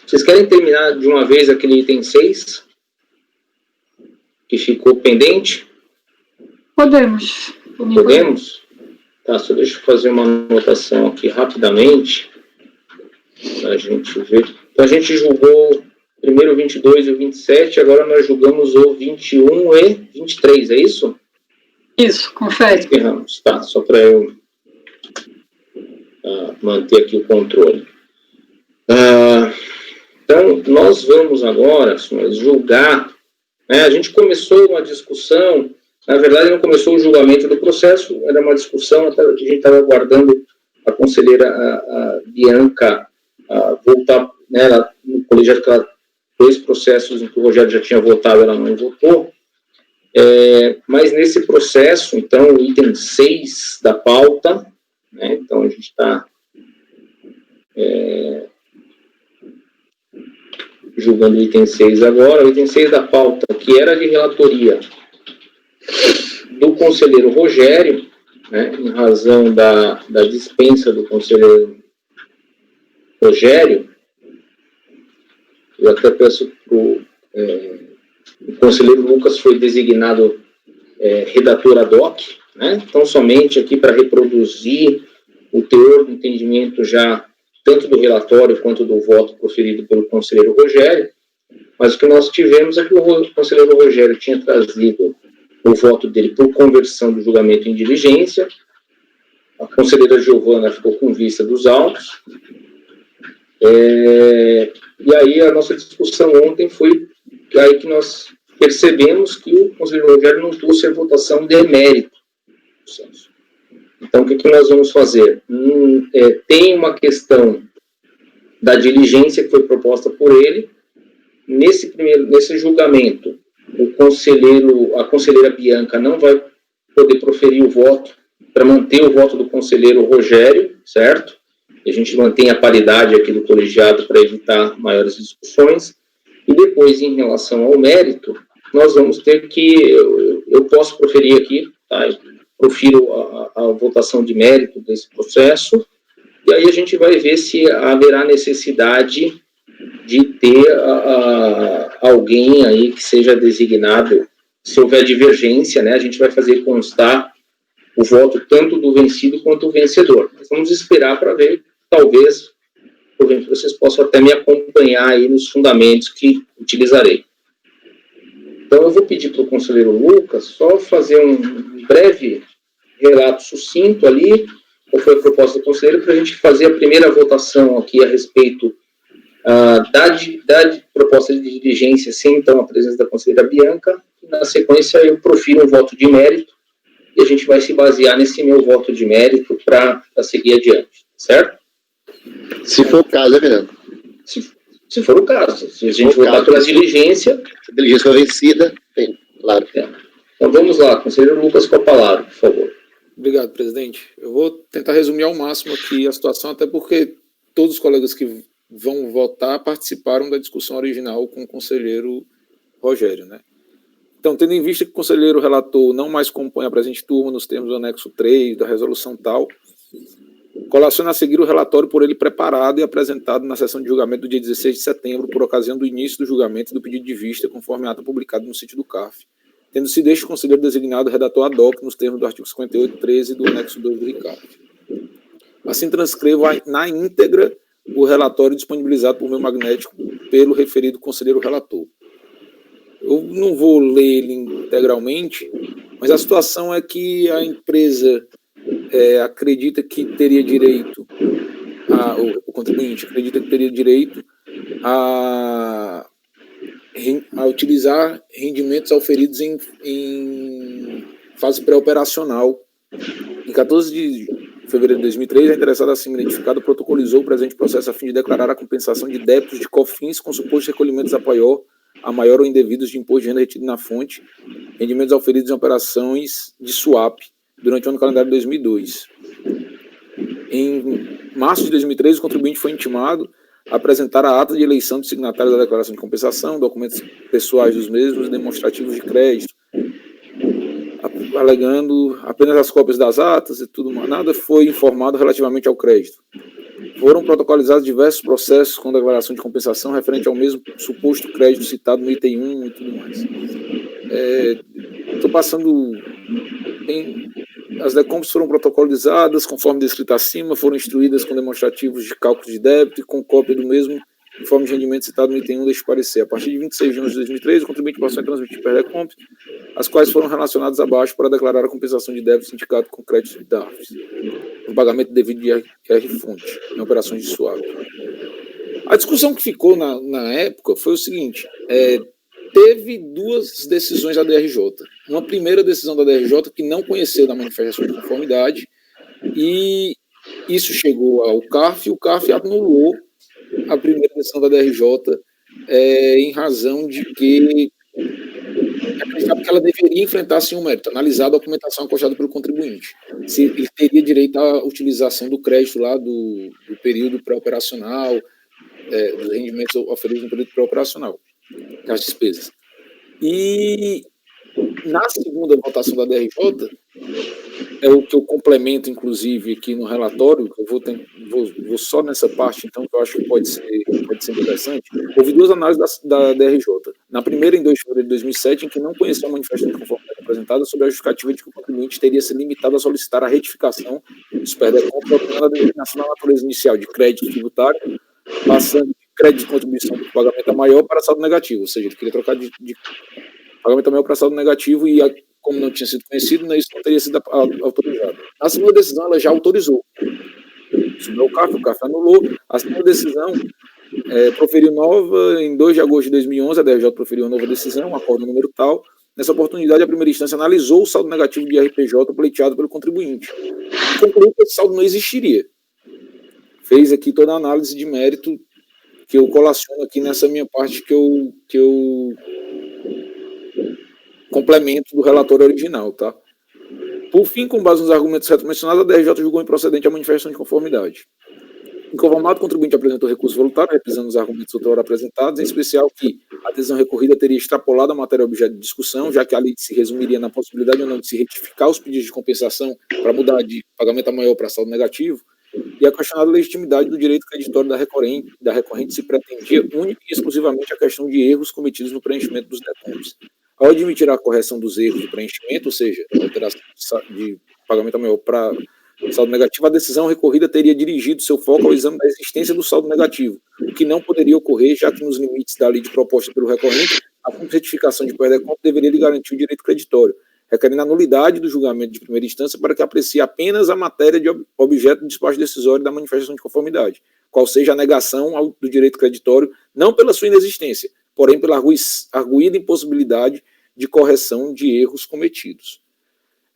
Vocês querem terminar de uma vez aquele item 6? Que ficou pendente? Podemos. Podemos? Tá, só deixa eu fazer uma anotação aqui rapidamente, para a gente ver. Então, a gente julgou primeiro o 22 e o 27, agora nós julgamos o 21 e 23, é isso? Isso, confere. Erramos, tá, só para eu manter aqui o controle. Então, nós vamos agora, senhores, julgar, né? A gente começou uma discussão, na verdade não começou o julgamento do processo, era uma discussão, até a gente estava aguardando a conselheira a Bianca voltar, né, ela, no colegiado, que ela, 2 processos em que o Rogério já tinha votado, ela não votou, mas nesse processo, então, o item 6 da pauta, né, então a gente está julgando o item 6 agora, o item 6 da pauta, que era de relatoria do conselheiro Rogério, né, em razão da dispensa do conselheiro Rogério, eu até peço para o conselheiro Lucas foi designado redator ad hoc, né, então somente aqui para reproduzir o teor do entendimento já tanto do relatório quanto do voto proferido pelo conselheiro Rogério, mas o que nós tivemos é que o conselheiro Rogério tinha trazido o voto dele por conversão do julgamento em diligência, a conselheira Giovana ficou com vista dos autos, e aí a nossa discussão ontem foi aí que nós percebemos que o conselheiro Rogério não trouxe a votação de mérito. Então, o que nós vamos fazer? Tem uma questão da diligência que foi proposta por ele. Nesse julgamento, a conselheira Bianca não vai poder proferir o voto para manter o voto do conselheiro Rogério, certo? E a gente mantém a paridade aqui do colegiado para evitar maiores discussões. E depois, em relação ao mérito, nós vamos ter que... Eu posso proferir aqui, tá? Profiro a votação de mérito desse processo, e aí a gente vai ver se haverá necessidade de ter alguém aí que seja designado, se houver divergência, né, a gente vai fazer constar o voto tanto do vencido quanto do vencedor. Mas vamos esperar para ver, talvez, vocês possam até me acompanhar aí nos fundamentos que utilizarei. Então, eu vou pedir para o conselheiro Lucas só fazer um breve relato sucinto ali, qual foi a proposta do conselheiro, para a gente fazer a primeira votação aqui a respeito Da proposta de diligência, sim, então, a presença da conselheira Bianca, e na sequência eu profiro um voto de mérito, e a gente vai se basear nesse meu voto de mérito para seguir adiante, certo? Se for o caso, né, Fernando? Se for o caso. Se a gente votar pela diligência... Se a diligência for vencida, tem, claro. Então vamos lá, conselheiro Lucas com a palavra, por favor. Obrigado, presidente. Eu vou tentar resumir ao máximo aqui a situação, até porque todos os colegas que vão votar participaram da discussão original com o conselheiro Rogério, né? Então, tendo em vista que o conselheiro relator não mais compõe a presente turma nos termos do anexo 3 da resolução tal, colaciona a seguir o relatório por ele preparado e apresentado na sessão de julgamento do dia 16 de setembro, por ocasião do início do julgamento e do pedido de vista, conforme ata publicado no sítio do CARF, tendo sido este conselheiro designado redator ad hoc nos termos do artigo 58.13 do anexo 2 do RICARF. Assim, transcrevo na íntegra o relatório disponibilizado por meu magnético pelo referido conselheiro relator. Eu não vou ler ele integralmente, mas a situação é que a empresa acredita que teria direito, o contribuinte acredita que teria direito a utilizar rendimentos auferidos em fase pré-operacional. Em 14 de fevereiro de 2003, a interessada assim identificada protocolizou o presente processo a fim de declarar a compensação de débitos de COFINS com supostos recolhimentos a maior ou indevidos de imposto de renda retido na fonte, rendimentos auferidos em operações de swap durante o ano calendário de 2002. Em março de 2003, o contribuinte foi intimado a apresentar a ata de eleição dos signatários da declaração de compensação, documentos pessoais dos mesmos e demonstrativos de crédito, alegando apenas as cópias das atas e tudo mais. Nada foi informado relativamente ao crédito. Foram protocolizados diversos processos com declaração de compensação referente ao mesmo suposto crédito citado no item 1 e tudo mais. Estou passando bem. As decompos foram protocolizadas, conforme descrito acima, foram instruídas com demonstrativos de cálculo de débito e com cópia do mesmo informe de rendimento citado no item 1 deste parecer. A partir de 26 de junho de 2003, o contribuinte passou a transmitir pré-decompos, as quais foram relacionadas abaixo para declarar a compensação de débito indicado com crédito de DARFs, no pagamento devido de IR-fonte, em operações de swap. A discussão que ficou na época foi o seguinte: teve duas decisões da DRJ. Uma primeira decisão da DRJ que não conheceu da manifestação de conformidade, e isso chegou ao CARF, e o CARF anulou a primeira decisão da DRJ em razão de que acreditava que ela deveria enfrentar sim um mérito, analisar a documentação acostada pelo contribuinte, se ele teria direito à utilização do crédito lá do período pré-operacional, dos rendimentos oferidos no período pré-operacional, as despesas. E na segunda votação da DRJ, é o que eu complemento, inclusive, aqui no relatório, eu vou só nessa parte, então, que eu acho que pode ser interessante. Houve duas análises da DRJ. Na primeira, em 2 de fevereiro de 2007, em que não conheceu a manifestação de conformidade apresentada sobre a justificativa de que o contribuinte teria se limitado a solicitar a retificação dos pré-decompos, alterando a designação da natureza inicial de crédito tributário, passando de crédito de contribuição por pagamento maior para saldo negativo, ou seja, ele queria trocar de pagamento maior para saldo negativo e, como não tinha sido conhecido, né, isso não teria sido autorizado. A segunda decisão, ela já autorizou. Subiu o CARF anulou. A segunda decisão proferiu nova, em 2 de agosto de 2011, a DRJ proferiu uma nova decisão, um acordo número tal. Nessa oportunidade, a primeira instância analisou o saldo negativo de RPJ pleiteado pelo contribuinte e concluiu que esse saldo não existiria. Fez aqui toda a análise de mérito que eu colaciono aqui nessa minha parte que eu complemento do relatório original, tá? Por fim, com base nos argumentos mencionados, a DRJ julgou improcedente a manifestação de conformidade. Inconformado, o contribuinte apresentou recurso voluntário, reprisando os argumentos outrora apresentados, em especial que a decisão recorrida teria extrapolado a matéria objeto de discussão, já que a lei se resumiria na possibilidade ou não de se retificar os pedidos de compensação para mudar de pagamento a maior para saldo negativo, e a questionada legitimidade do direito creditório da recorrente se pretendia única e exclusivamente a questão de erros cometidos no preenchimento dos decompos. Ao admitir a correção dos erros de preenchimento, ou seja, a alteração de pagamento maior para saldo negativo, a decisão recorrida teria dirigido seu foco ao exame da existência do saldo negativo, o que não poderia ocorrer, já que nos limites da lei de proposta pelo recorrente, a retificação de pré-decompo deveria lhe garantir o direito creditório. requerendo a nulidade do julgamento de primeira instância para que aprecie apenas a matéria de objeto do despacho decisório da manifestação de conformidade, qual seja a negação do direito creditório, não pela sua inexistência, porém pela arguída impossibilidade de correção de erros cometidos.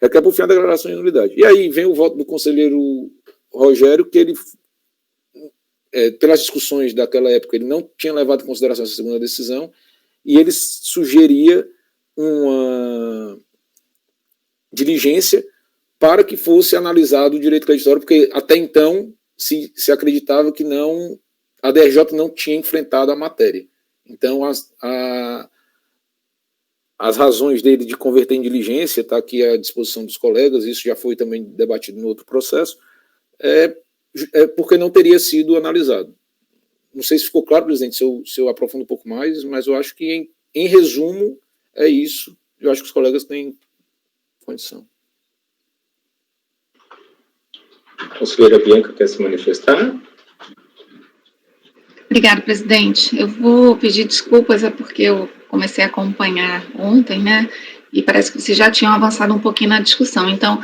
Requer por fim a declaração de nulidade. E aí vem o voto do conselheiro Rogério, que ele, pelas discussões daquela época, ele não tinha levado em consideração essa segunda decisão, e ele sugeria uma diligência para que fosse analisado o direito creditório, porque até então se acreditava que a DRJ não tinha enfrentado a matéria. Então, as razões dele de converter em diligência, está aqui à disposição dos colegas, isso já foi também debatido no outro processo, é porque não teria sido analisado. Não sei se ficou claro, presidente, se eu aprofundo um pouco mais, mas eu acho que, em resumo, é isso. Eu acho que os colegas têm condição. A conselheira Bianca quer se manifestar? Obrigada, presidente. Eu vou pedir desculpas, porque eu comecei a acompanhar ontem, né, e parece que vocês já tinham avançado um pouquinho na discussão. Então,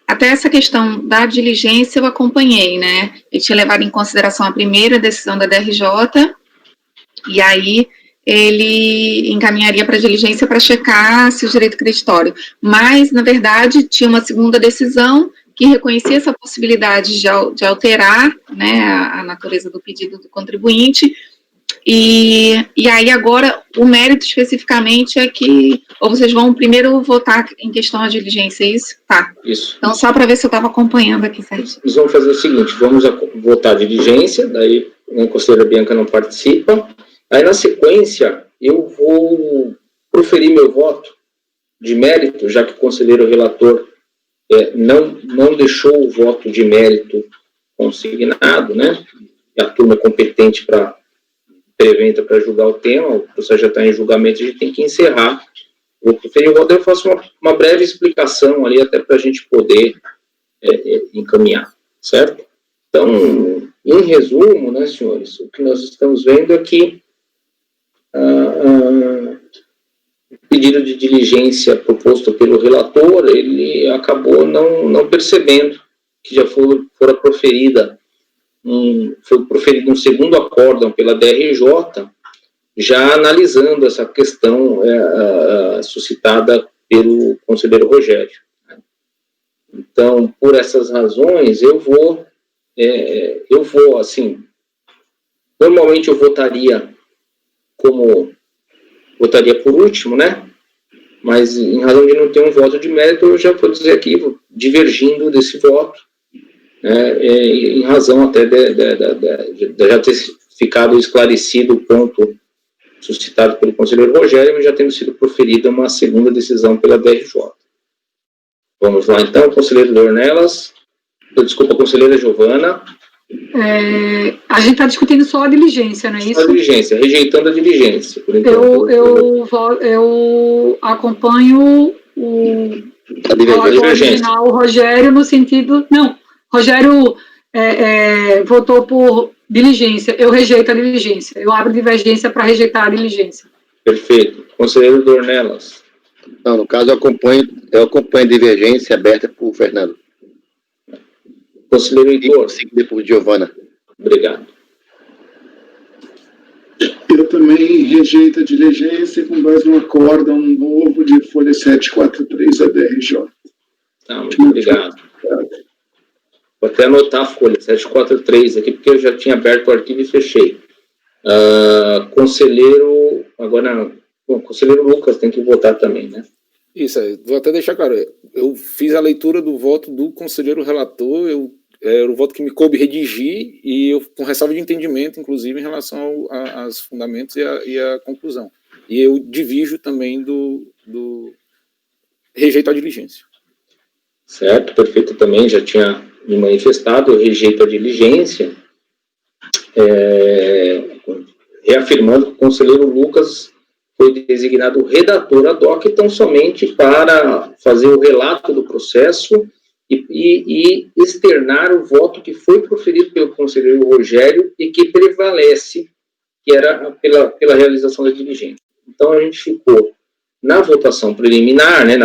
até essa questão da diligência eu acompanhei, né, eu tinha levado em consideração a primeira decisão da DRJ, e aí ele encaminharia para a diligência para checar se o direito creditório. Mas, na verdade, tinha uma segunda decisão que reconhecia essa possibilidade de alterar, né, a natureza do pedido do contribuinte, e aí agora o mérito especificamente é que, ou vocês vão primeiro votar em questão da diligência, é isso? Tá. Isso. Então, só para ver se eu estava acompanhando aqui certinho. Nós vamos fazer o seguinte, vamos votar a diligência, daí a conselheira Bianca não participa, aí na sequência eu vou proferir meu voto de mérito, já que o conselheiro relator não deixou o voto de mérito consignado, né? E a turma é competente para julgar o tema, o processo já está em julgamento, a gente tem que encerrar. Vou proferir o voto, eu faço uma breve explicação ali, até para a gente poder encaminhar, certo? Então, em resumo, né, senhores, o que nós estamos vendo é que o pedido de diligência proposto pelo relator, ele acabou não percebendo que já fora proferido um segundo acórdão pela DRJ, já analisando essa questão suscitada pelo conselheiro Rogério. Então, por essas razões, eu vou, assim, normalmente eu votaria por último, né? Mas em razão de não ter um voto de mérito, eu já vou dizer aqui, divergindo desse voto, né, em razão até de já ter ficado esclarecido o ponto suscitado pelo conselheiro Rogério, mas já tendo sido proferida uma segunda decisão pela DRJ. Vamos lá, então, conselheiro Dornelas, desculpa, conselheira Giovana. A gente está discutindo só a diligência, não é isso? A diligência, rejeitando a diligência. Por enquanto, eu acompanho o original, o Rogério, no sentido... Não, Rogério votou por diligência, eu rejeito a diligência. Eu abro divergência para rejeitar a diligência. Perfeito. Conselheiro Dornelas. Não, no caso, eu acompanho a divergência aberta por Fernando. Conselheiro Heitor. Seguida por Giovana. Obrigado. Eu também rejeito a diligência com base no acórdão novo de folha 743 da DRJ. Tá, muito obrigado. Vou até anotar a folha 743 aqui, porque eu já tinha aberto o arquivo e fechei. Conselheiro, agora, conselheiro Lucas tem que votar também, né? Isso, vou até deixar claro, eu fiz a leitura do voto do conselheiro relator, era o voto que me coube redigir, e eu com ressalva de entendimento, inclusive, em relação aos fundamentos e a conclusão. E eu divijo também do rejeito à diligência. Certo, perfeito, também já tinha me manifestado, eu rejeito a diligência, reafirmando que o conselheiro Lucas foi designado redator ad hoc, então somente para fazer o relato do processo e externar o voto que foi proferido pelo conselheiro Rogério e que prevalece, que era pela realização da diligência. Então, a gente ficou na votação preliminar, né,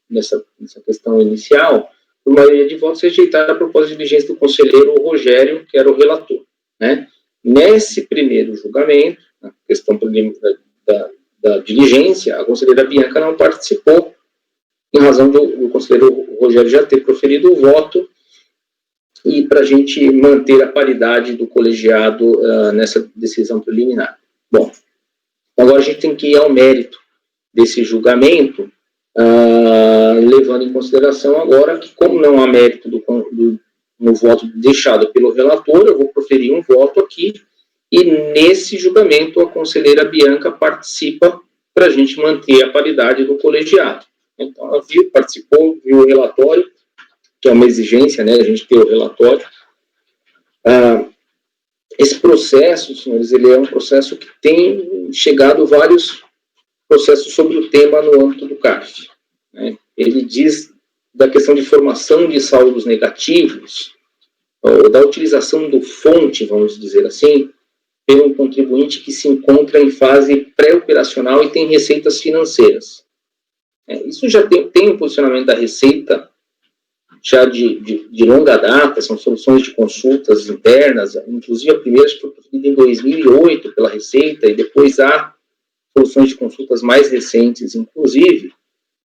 nessa questão inicial, por maioria de votos, rejeitar a proposta de diligência do conselheiro Rogério, que era o relator, né. Nesse primeiro julgamento, na questão da diligência, a conselheira Bianca não participou, em razão do conselheiro Rogério já ter proferido o voto, e para a gente manter a paridade do colegiado nessa decisão preliminar. Bom, agora a gente tem que ir ao mérito desse julgamento, levando em consideração agora que, como não há mérito no voto deixado pelo relator, eu vou proferir um voto aqui, e nesse julgamento a conselheira Bianca participa para a gente manter a paridade do colegiado. Então, ela participou, viu o relatório, que é uma exigência, né, a gente ter o relatório. Esse processo, senhores, ele é um processo que tem chegado vários processos sobre o tema no âmbito do CARF, né. Ele diz da questão de formação de saldos negativos, ou da utilização do fonte, vamos dizer assim, pelo contribuinte que se encontra em fase pré-operacional e tem receitas financeiras. Isso já tem um posicionamento da Receita já de longa data, são soluções de consultas internas, inclusive a primeira foi proferida em 2008 pela Receita, e depois há soluções de consultas mais recentes, inclusive,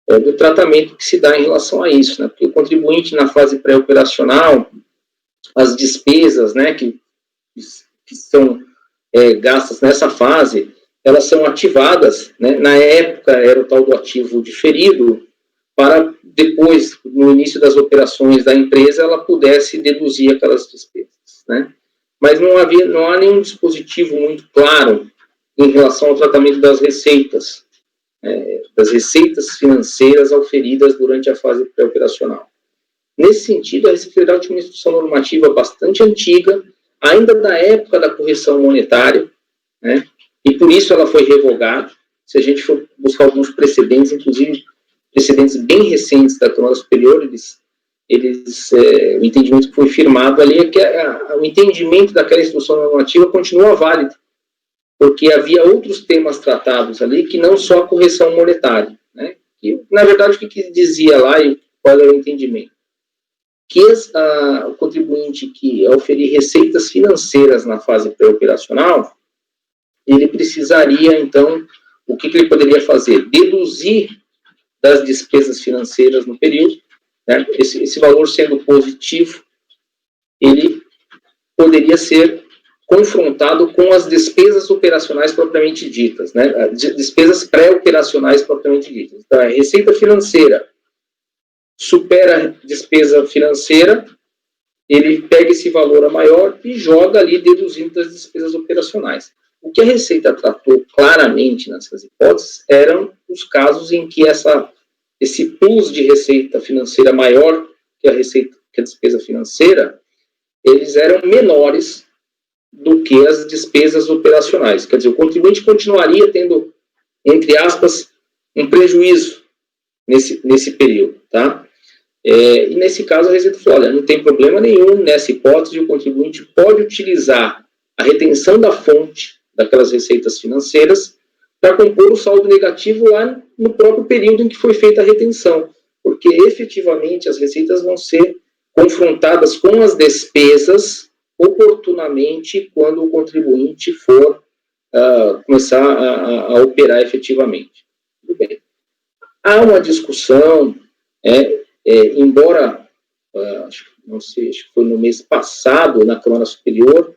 do tratamento que se dá em relação a isso, né? Porque o contribuinte na fase pré-operacional, as despesas, né, que são gastas nessa fase, elas são ativadas, né? Na época era o tal do ativo diferido, para depois, no início das operações da empresa, ela pudesse deduzir aquelas despesas, né? Mas não há nenhum dispositivo muito claro em relação ao tratamento das receitas financeiras auferidas durante a fase pré-operacional. Nesse sentido, a Receita Federal tinha uma instrução normativa bastante antiga, ainda da época da correção monetária, né? E por isso ela foi revogada. Se a gente for buscar alguns precedentes, inclusive precedentes bem recentes da Câmara Superior, o entendimento que foi firmado ali é que o entendimento daquela instrução normativa continua válido, porque havia outros temas tratados ali que não só a correção monetária, né? E, na verdade, o que dizia lá e qual era o entendimento? Que o contribuinte que oferir receitas financeiras na fase pré-operacional, ele precisaria, então, o que ele poderia fazer? Deduzir das despesas financeiras no período, né? Esse valor sendo positivo, ele poderia ser confrontado com as despesas operacionais propriamente ditas, né? Despesas pré-operacionais propriamente ditas. Então, a receita financeira supera a despesa financeira, ele pega esse valor a maior e joga ali deduzindo das despesas operacionais. O que a Receita tratou claramente nessas hipóteses eram os casos em que esse plus de receita financeira maior que a despesa financeira, eles eram menores do que as despesas operacionais. Quer dizer, o contribuinte continuaria tendo, entre aspas, um prejuízo nesse período, tá? E nesse caso a Receita falou, olha, não tem problema nenhum nessa hipótese, o contribuinte pode utilizar a retenção da fonte daquelas receitas financeiras para compor o saldo negativo lá no próprio período em que foi feita a retenção, porque efetivamente as receitas vão ser confrontadas com as despesas oportunamente quando o contribuinte for começar a operar efetivamente. Tudo bem. Há uma discussão, embora, não sei, acho que foi no mês passado, na Câmara Superior,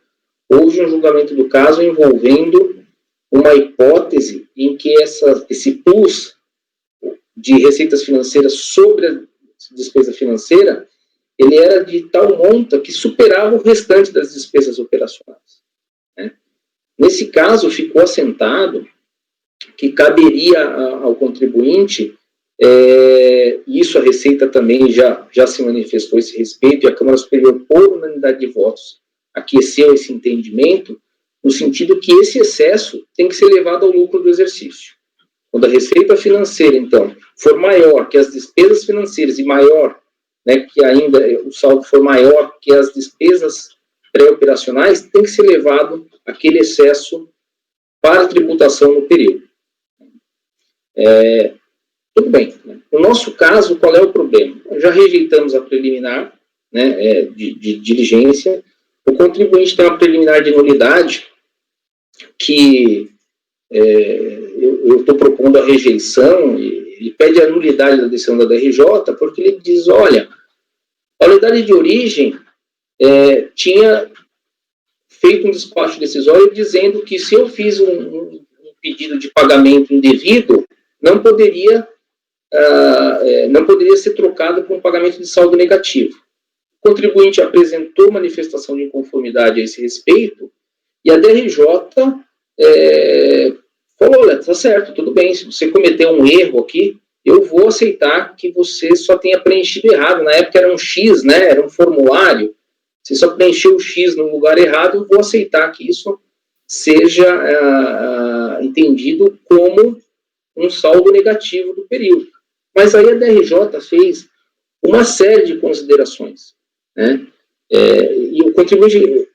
houve um julgamento do caso envolvendo uma hipótese em que esse plus de receitas financeiras sobre a despesa financeira, ele era de tal monta que superava o restante das despesas operacionais, né? Nesse caso, ficou assentado que caberia ao contribuinte, e isso a Receita também já se manifestou a esse respeito, e a Câmara Superior, por unanimidade de votos, aqueceu esse entendimento, no sentido que esse excesso tem que ser levado ao lucro do exercício. Quando a receita financeira, então, for maior que as despesas financeiras e maior, né, que ainda o saldo for maior que as despesas pré-operacionais, tem que ser levado aquele excesso para a tributação no período. Tudo bem. Né? No nosso caso, qual é o problema? Já rejeitamos a preliminar, né, de diligência. O contribuinte tem uma preliminar de nulidade que eu estou propondo a rejeição, ele pede a nulidade da decisão da DRJ, porque ele diz, olha, a unidade de origem tinha feito um despacho decisório dizendo que se eu fiz um pedido de pagamento indevido, não poderia ser trocado por um pagamento de saldo negativo. O contribuinte apresentou manifestação de inconformidade a esse respeito e a DRJ falou, olha, tá certo, tudo bem, se você cometeu um erro aqui, eu vou aceitar que você só tenha preenchido errado. Na época era um X, né, era um formulário, você só preencheu o X no lugar errado, eu vou aceitar que isso seja entendido como um saldo negativo do período. Mas aí a DRJ fez uma série de considerações, né? E o contribuinte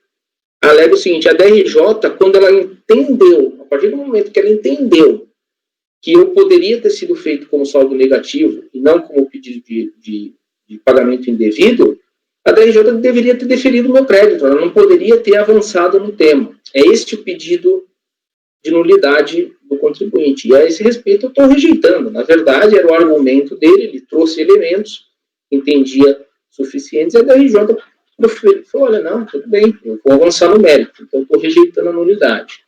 alega o seguinte, a DRJ, quando ela entendeu, a partir do momento que ela entendeu que eu poderia ter sido feito como saldo negativo e não como pedido de pagamento indevido, a DRJ deveria ter deferido o meu crédito, ela não poderia ter avançado no tema. É este o pedido de nulidade do contribuinte. E a esse respeito eu estou rejeitando. Na verdade, era o argumento dele, ele trouxe elementos, entendia suficientes, e a DRJ falou, olha, não, tudo bem, eu vou avançar no mérito, então eu estou rejeitando a nulidade.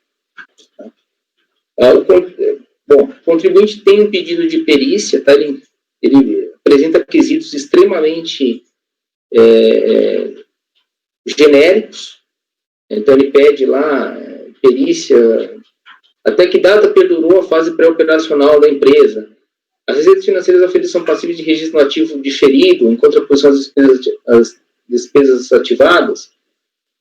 Bom, o contribuinte tem um pedido de perícia, tá? Ele apresenta quesitos extremamente genéricos, então ele pede lá perícia, até que data perdurou a fase pré-operacional da empresa, as receitas financeiras aferidas são passíveis de registro no ativo diferido, em contraposição às despesas ativadas,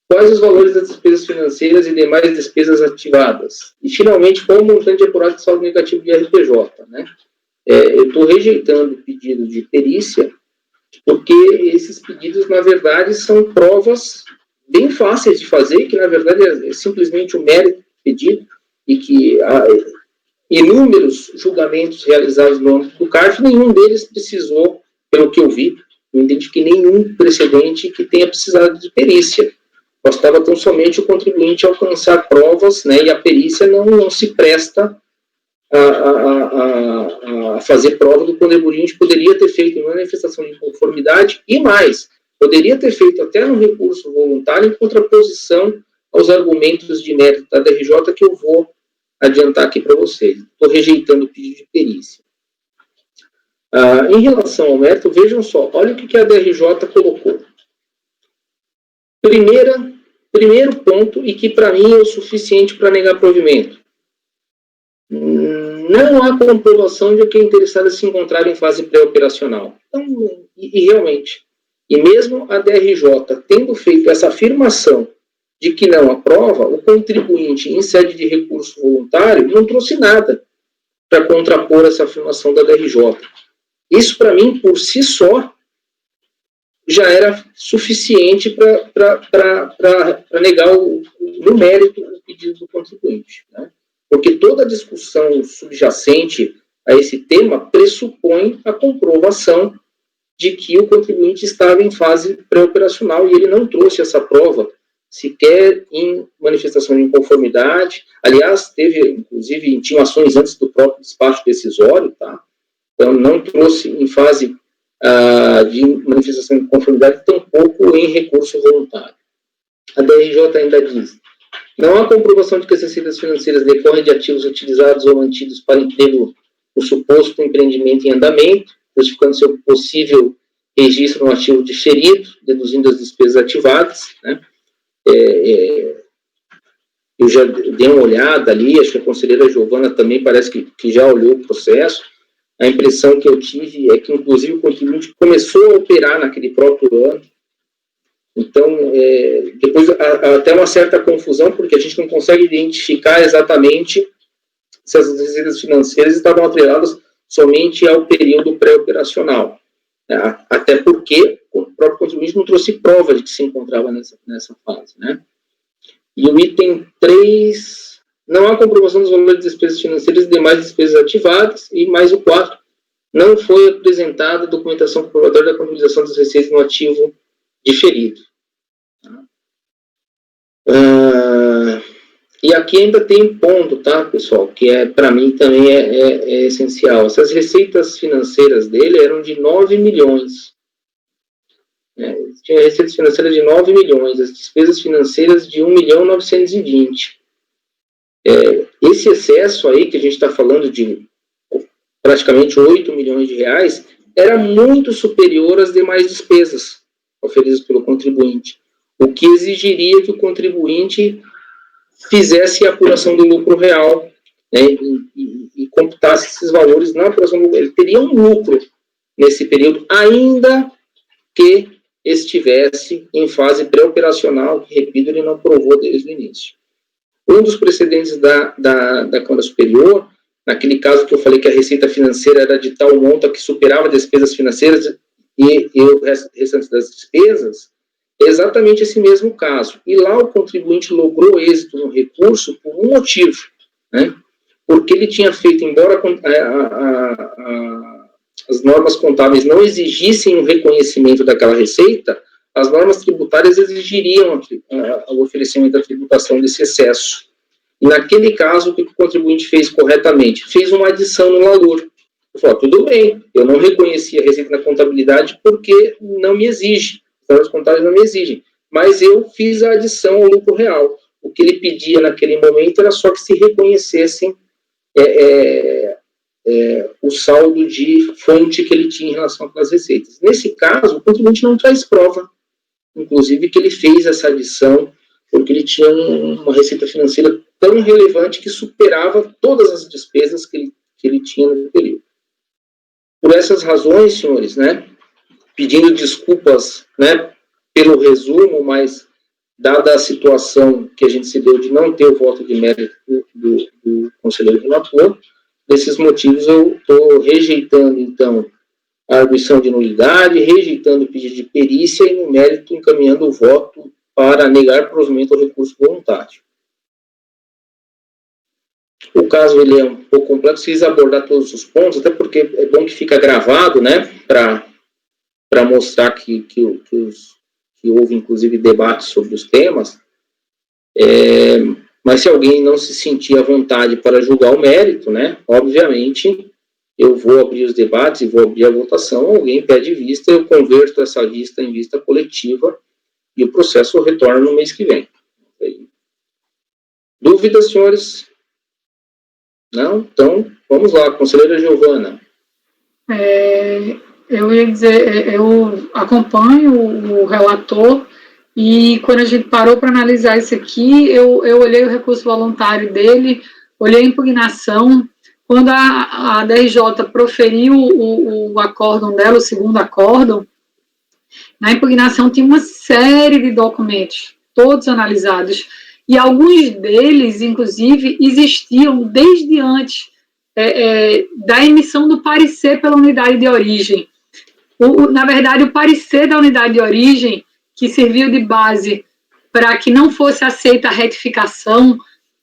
quais os valores das despesas financeiras e demais despesas ativadas, e finalmente qual o montante apurado de saldo negativo de RPJ, né? Eu estou rejeitando o pedido de perícia, porque esses pedidos, na verdade, são provas bem fáceis de fazer, que, na verdade, é simplesmente o mérito pedido, e que há inúmeros julgamentos realizados no âmbito do CARF, nenhum deles precisou, pelo que eu vi, não identifiquei nenhum precedente que tenha precisado de perícia. Bastava tão somente o contribuinte alcançar provas, né, e a perícia não se presta a fazer prova do contribuinte, poderia ter feito uma manifestação de inconformidade e mais, poderia ter feito até no recurso voluntário em contraposição aos argumentos de mérito da DRJ que eu vou adiantar aqui para vocês. Estou rejeitando o pedido de perícia. Em relação ao mérito, vejam só, olha o que a DRJ colocou. Primeiro ponto, e que para mim é o suficiente para negar provimento. Não há comprovação de que a interessada se encontrar em fase pré-operacional. Então, e realmente, e mesmo a DRJ tendo feito essa afirmação de que não aprova, o contribuinte em sede de recurso voluntário não trouxe nada para contrapor essa afirmação da DRJ. Isso, para mim, por si só, já era suficiente para negar no mérito o pedido do contribuinte, né? Porque toda a discussão subjacente a esse tema pressupõe a comprovação de que o contribuinte estava em fase pré-operacional e ele não trouxe essa prova sequer em manifestação de inconformidade. Aliás, teve, inclusive, intimações antes do próprio despacho decisório, tá? Então, não trouxe em fase de manifestação de inconformidade, tampouco em recurso voluntário. A DRJ ainda diz: não há comprovação de que as receitas financeiras decorrem de ativos utilizados ou mantidos para emprego no suposto empreendimento em andamento, justificando seu possível registro no ativo diferido, deduzindo as despesas ativadas, né? Eu já dei uma olhada ali, acho que a conselheira Giovana também parece que já olhou o processo. A impressão que eu tive é que, inclusive, o contribuinte começou a operar naquele próprio ano. Então, depois até uma certa confusão, porque a gente não consegue identificar exatamente se as receitas financeiras estavam atreladas somente ao período pré-operacional. Até porque o próprio contribuinte não trouxe prova de que se encontrava nessa fase, né? E o item 3, não há comprovação dos valores de despesas financeiras e demais despesas ativadas, e mais o 4, não foi apresentada documentação comprovadora da contabilização das receitas no ativo diferido. E aqui ainda tem um ponto, tá, pessoal, que para mim também é essencial. Essas receitas financeiras dele eram de 9 milhões. Tinha receitas financeiras de 9 milhões, as despesas financeiras de 1.920.000. Esse excesso aí, que a gente está falando de praticamente 8 milhões de reais, era muito superior às demais despesas oferidas pelo contribuinte, o que exigiria que o contribuinte fizesse a apuração do lucro real, né, e computasse esses valores na apuração do lucro. Ele teria um lucro nesse período, ainda que estivesse em fase pré-operacional, que, repito, ele não provou desde o início. Um dos precedentes da Câmara Superior, naquele caso que eu falei que a receita financeira era de tal monta que superava despesas financeiras e o restante das despesas, é exatamente esse mesmo caso. E lá o contribuinte logrou êxito no recurso por um motivo, né? Porque ele tinha feito, embora as normas contábeis não exigissem o reconhecimento daquela receita, as normas tributárias exigiriam o oferecimento da tributação desse excesso. E naquele caso, o que o contribuinte fez corretamente? Fez uma adição no valor. Ele falou, tudo bem, eu não reconheci a receita na contabilidade porque não me exige, as normas contábeis não me exigem, mas eu fiz a adição ao lucro real. O que ele pedia naquele momento era só que se reconhecessem o saldo de fonte que ele tinha em relação às receitas. Nesse caso, o contribuinte não traz prova, inclusive que ele fez essa adição, porque ele tinha uma receita financeira tão relevante que superava todas as despesas que ele tinha no período. Por essas razões, senhores, né, pedindo desculpas, né, pelo resumo, mas dada a situação que a gente se deu de não ter o voto de mérito do conselheiro relator, desses motivos eu estou rejeitando, então, a arguição de nulidade, rejeitando o pedido de perícia e, no mérito, encaminhando o voto para negar provimento ao recurso voluntário. O caso ele é um pouco complexo, quis abordar todos os pontos, até porque é bom que fica gravado, né, para mostrar que houve, inclusive, debates sobre os temas. Mas se alguém não se sentir à vontade para julgar o mérito, né, obviamente, eu vou abrir os debates e vou abrir a votação, alguém pede vista, eu converto essa vista em vista coletiva e o processo retorna no mês que vem. Dúvidas, senhores? Não? Então, vamos lá, conselheira Giovana. Eu ia dizer, eu acompanho o relator e quando a gente parou para analisar isso aqui, eu olhei o recurso voluntário dele, olhei a impugnação. Quando a DRJ proferiu o acórdão dela, o segundo acórdão, na impugnação tinha uma série de documentos, todos analisados, e alguns deles, inclusive, existiam desde antes da emissão do parecer pela unidade de origem. Na verdade, o parecer da unidade de origem, que serviu de base para que não fosse aceita a retificação,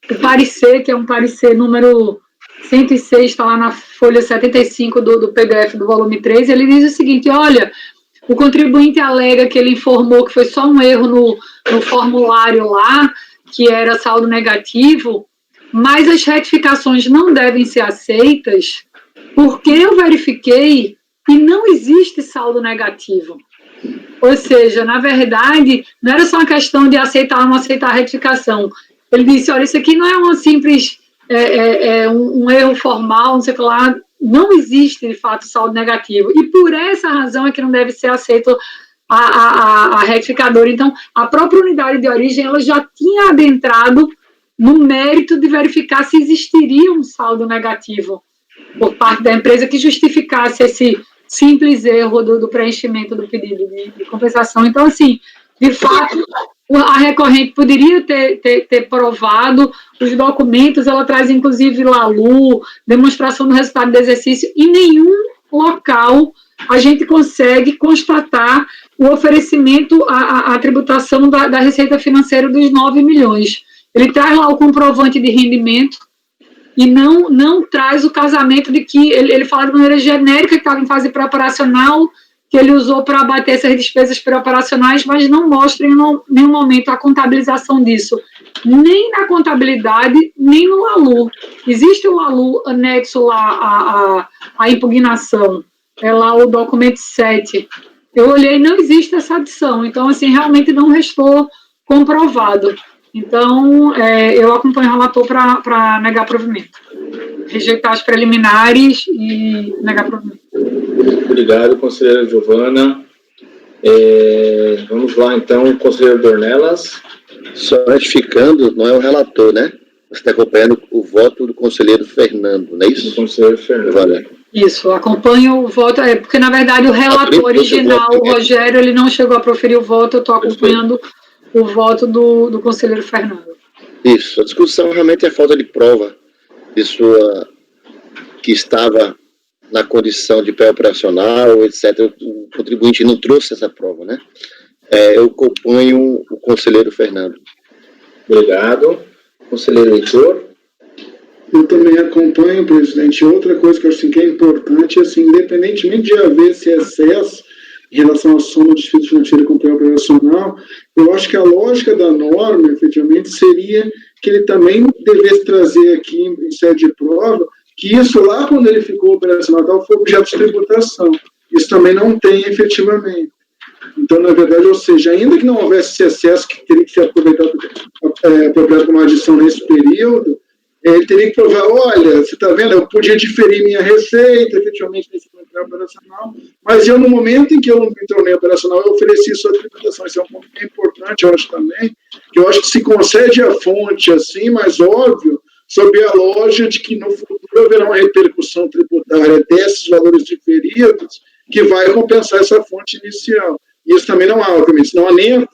o parecer, que é um parecer número 106, está lá na folha 75 do PDF do volume 3, ele diz o seguinte, olha, o contribuinte alega que ele informou que foi só um erro no formulário lá, que era saldo negativo, mas as retificações não devem ser aceitas porque eu verifiquei e não existe saldo negativo. Ou seja, na verdade, não era só uma questão de aceitar ou não aceitar a retificação. Ele disse, olha, isso aqui não é uma simples, um erro formal, não sei o que lá, não existe, de fato, saldo negativo. E por essa razão é que não deve ser aceito a retificadora. Então, a própria unidade de origem, ela já tinha adentrado no mérito de verificar se existiria um saldo negativo por parte da empresa que justificasse esse simples erro do preenchimento do pedido de compensação. Então, assim, de fato, a recorrente poderia ter provado os documentos, ela traz, inclusive, LALU, demonstração do resultado do exercício, em nenhum local a gente consegue constatar o oferecimento, a tributação da receita financeira dos 9 milhões. ele traz lá o comprovante de rendimento e não traz o casamento de que ele fala de maneira genérica que estava em fase pré-operacional, que ele usou para abater essas despesas pré-operacionais, mas não mostra em nenhum momento a contabilização disso, nem na contabilidade, nem no LALU. Existe o LALU anexo lá à impugnação, é lá o documento 7. Eu olhei, não existe essa adição, então, assim, realmente não restou comprovado. Então, eu acompanho o relator para negar provimento. Rejeitar as preliminares e negar provimento. Obrigado, conselheira Giovana. Vamos lá, então, conselheiro Dornelas. Só retificando, não é o relator, né? Você está acompanhando o voto do conselheiro Fernando, não é isso? Do conselheiro Fernando. Vale. Isso, acompanho o voto, porque, na verdade, o relator original, o Rogério, ele não chegou a proferir o voto, eu estou acompanhando o voto do conselheiro Fernando. Isso, a discussão realmente é falta de prova que estava na condição de pré-operacional, etc. O contribuinte não trouxe essa prova, né? Eu acompanho o conselheiro Fernando. Obrigado. Conselheiro Heitor. Eu também acompanho, presidente. Outra coisa que eu acho que é importante, assim, independentemente de haver esse excesso em relação à soma de despesa financeira com pré-operacional, eu acho que a lógica da norma, efetivamente, seria que ele também devesse trazer aqui, em sede de prova, que isso lá, quando ele ficou operacional, foi objeto de tributação. Isso também não tem, efetivamente. Então, na verdade, ou seja, ainda que não houvesse esse excesso que teria que ser apropriado como adição nesse período, ele teria que provar, olha, você está vendo, eu podia diferir minha receita, efetivamente, nesse contrato operacional, mas eu, no momento em que eu não me tornei operacional, eu ofereci sua tributação. Esse é um ponto bem importante, eu acho também, que eu acho que se concede a fonte assim, mas óbvio, sob a lógica de que no futuro haverá uma repercussão tributária desses valores diferidos que vai compensar essa fonte inicial. Isso também não há, obviamente, não há nem a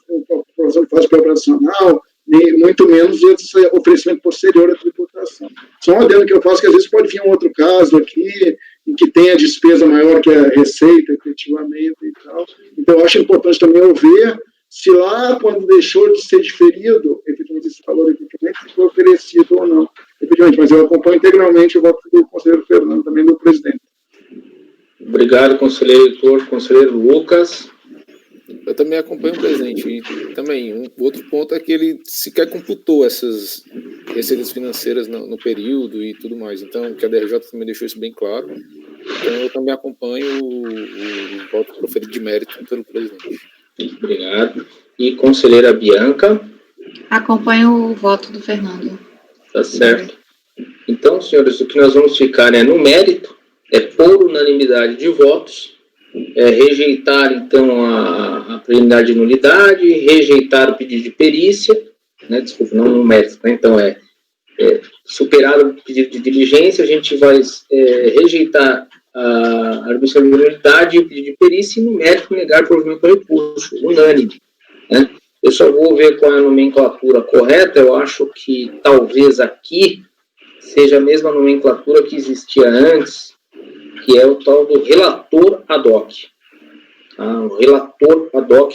aprovação de fase pré-operacional, nem muito menos esse oferecimento posterior à tributação. Só um adendo que eu faço, que às vezes pode vir um outro caso aqui, em que tem a despesa maior que a receita, efetivamente, e tal. Então, eu acho importante também eu ver se lá, quando deixou de ser diferido, efetivamente, esse valor efetivamente foi oferecido ou não. Efetivamente, mas eu acompanho integralmente o voto do conselheiro Fernando, também do presidente. Obrigado, conselheiro Heitor. Conselheiro Lucas. Eu também acompanho o presidente. E também, um outro ponto é que ele sequer computou essas receitas financeiras no período e tudo mais. Então, que a DRJ também deixou isso bem claro. Então, eu também acompanho o voto proferido de mérito pelo presidente. Obrigado. E conselheira Bianca. Acompanho o voto do Fernando. Tá certo. Então, senhores, o que nós vamos ficar no mérito, por unanimidade de votos, rejeitar, então, a preliminar de nulidade, rejeitar o pedido de perícia, né, desculpa, não no mérito, né, então superado o pedido de diligência, a gente vai rejeitar a arguição de nulidade e o pedido de perícia e no mérito negar provimento com recurso, unânime, né. Eu só vou ver qual é a nomenclatura correta, eu acho que talvez aqui seja a mesma nomenclatura que existia antes, que é o tal do relator ad hoc. O relator ad hoc,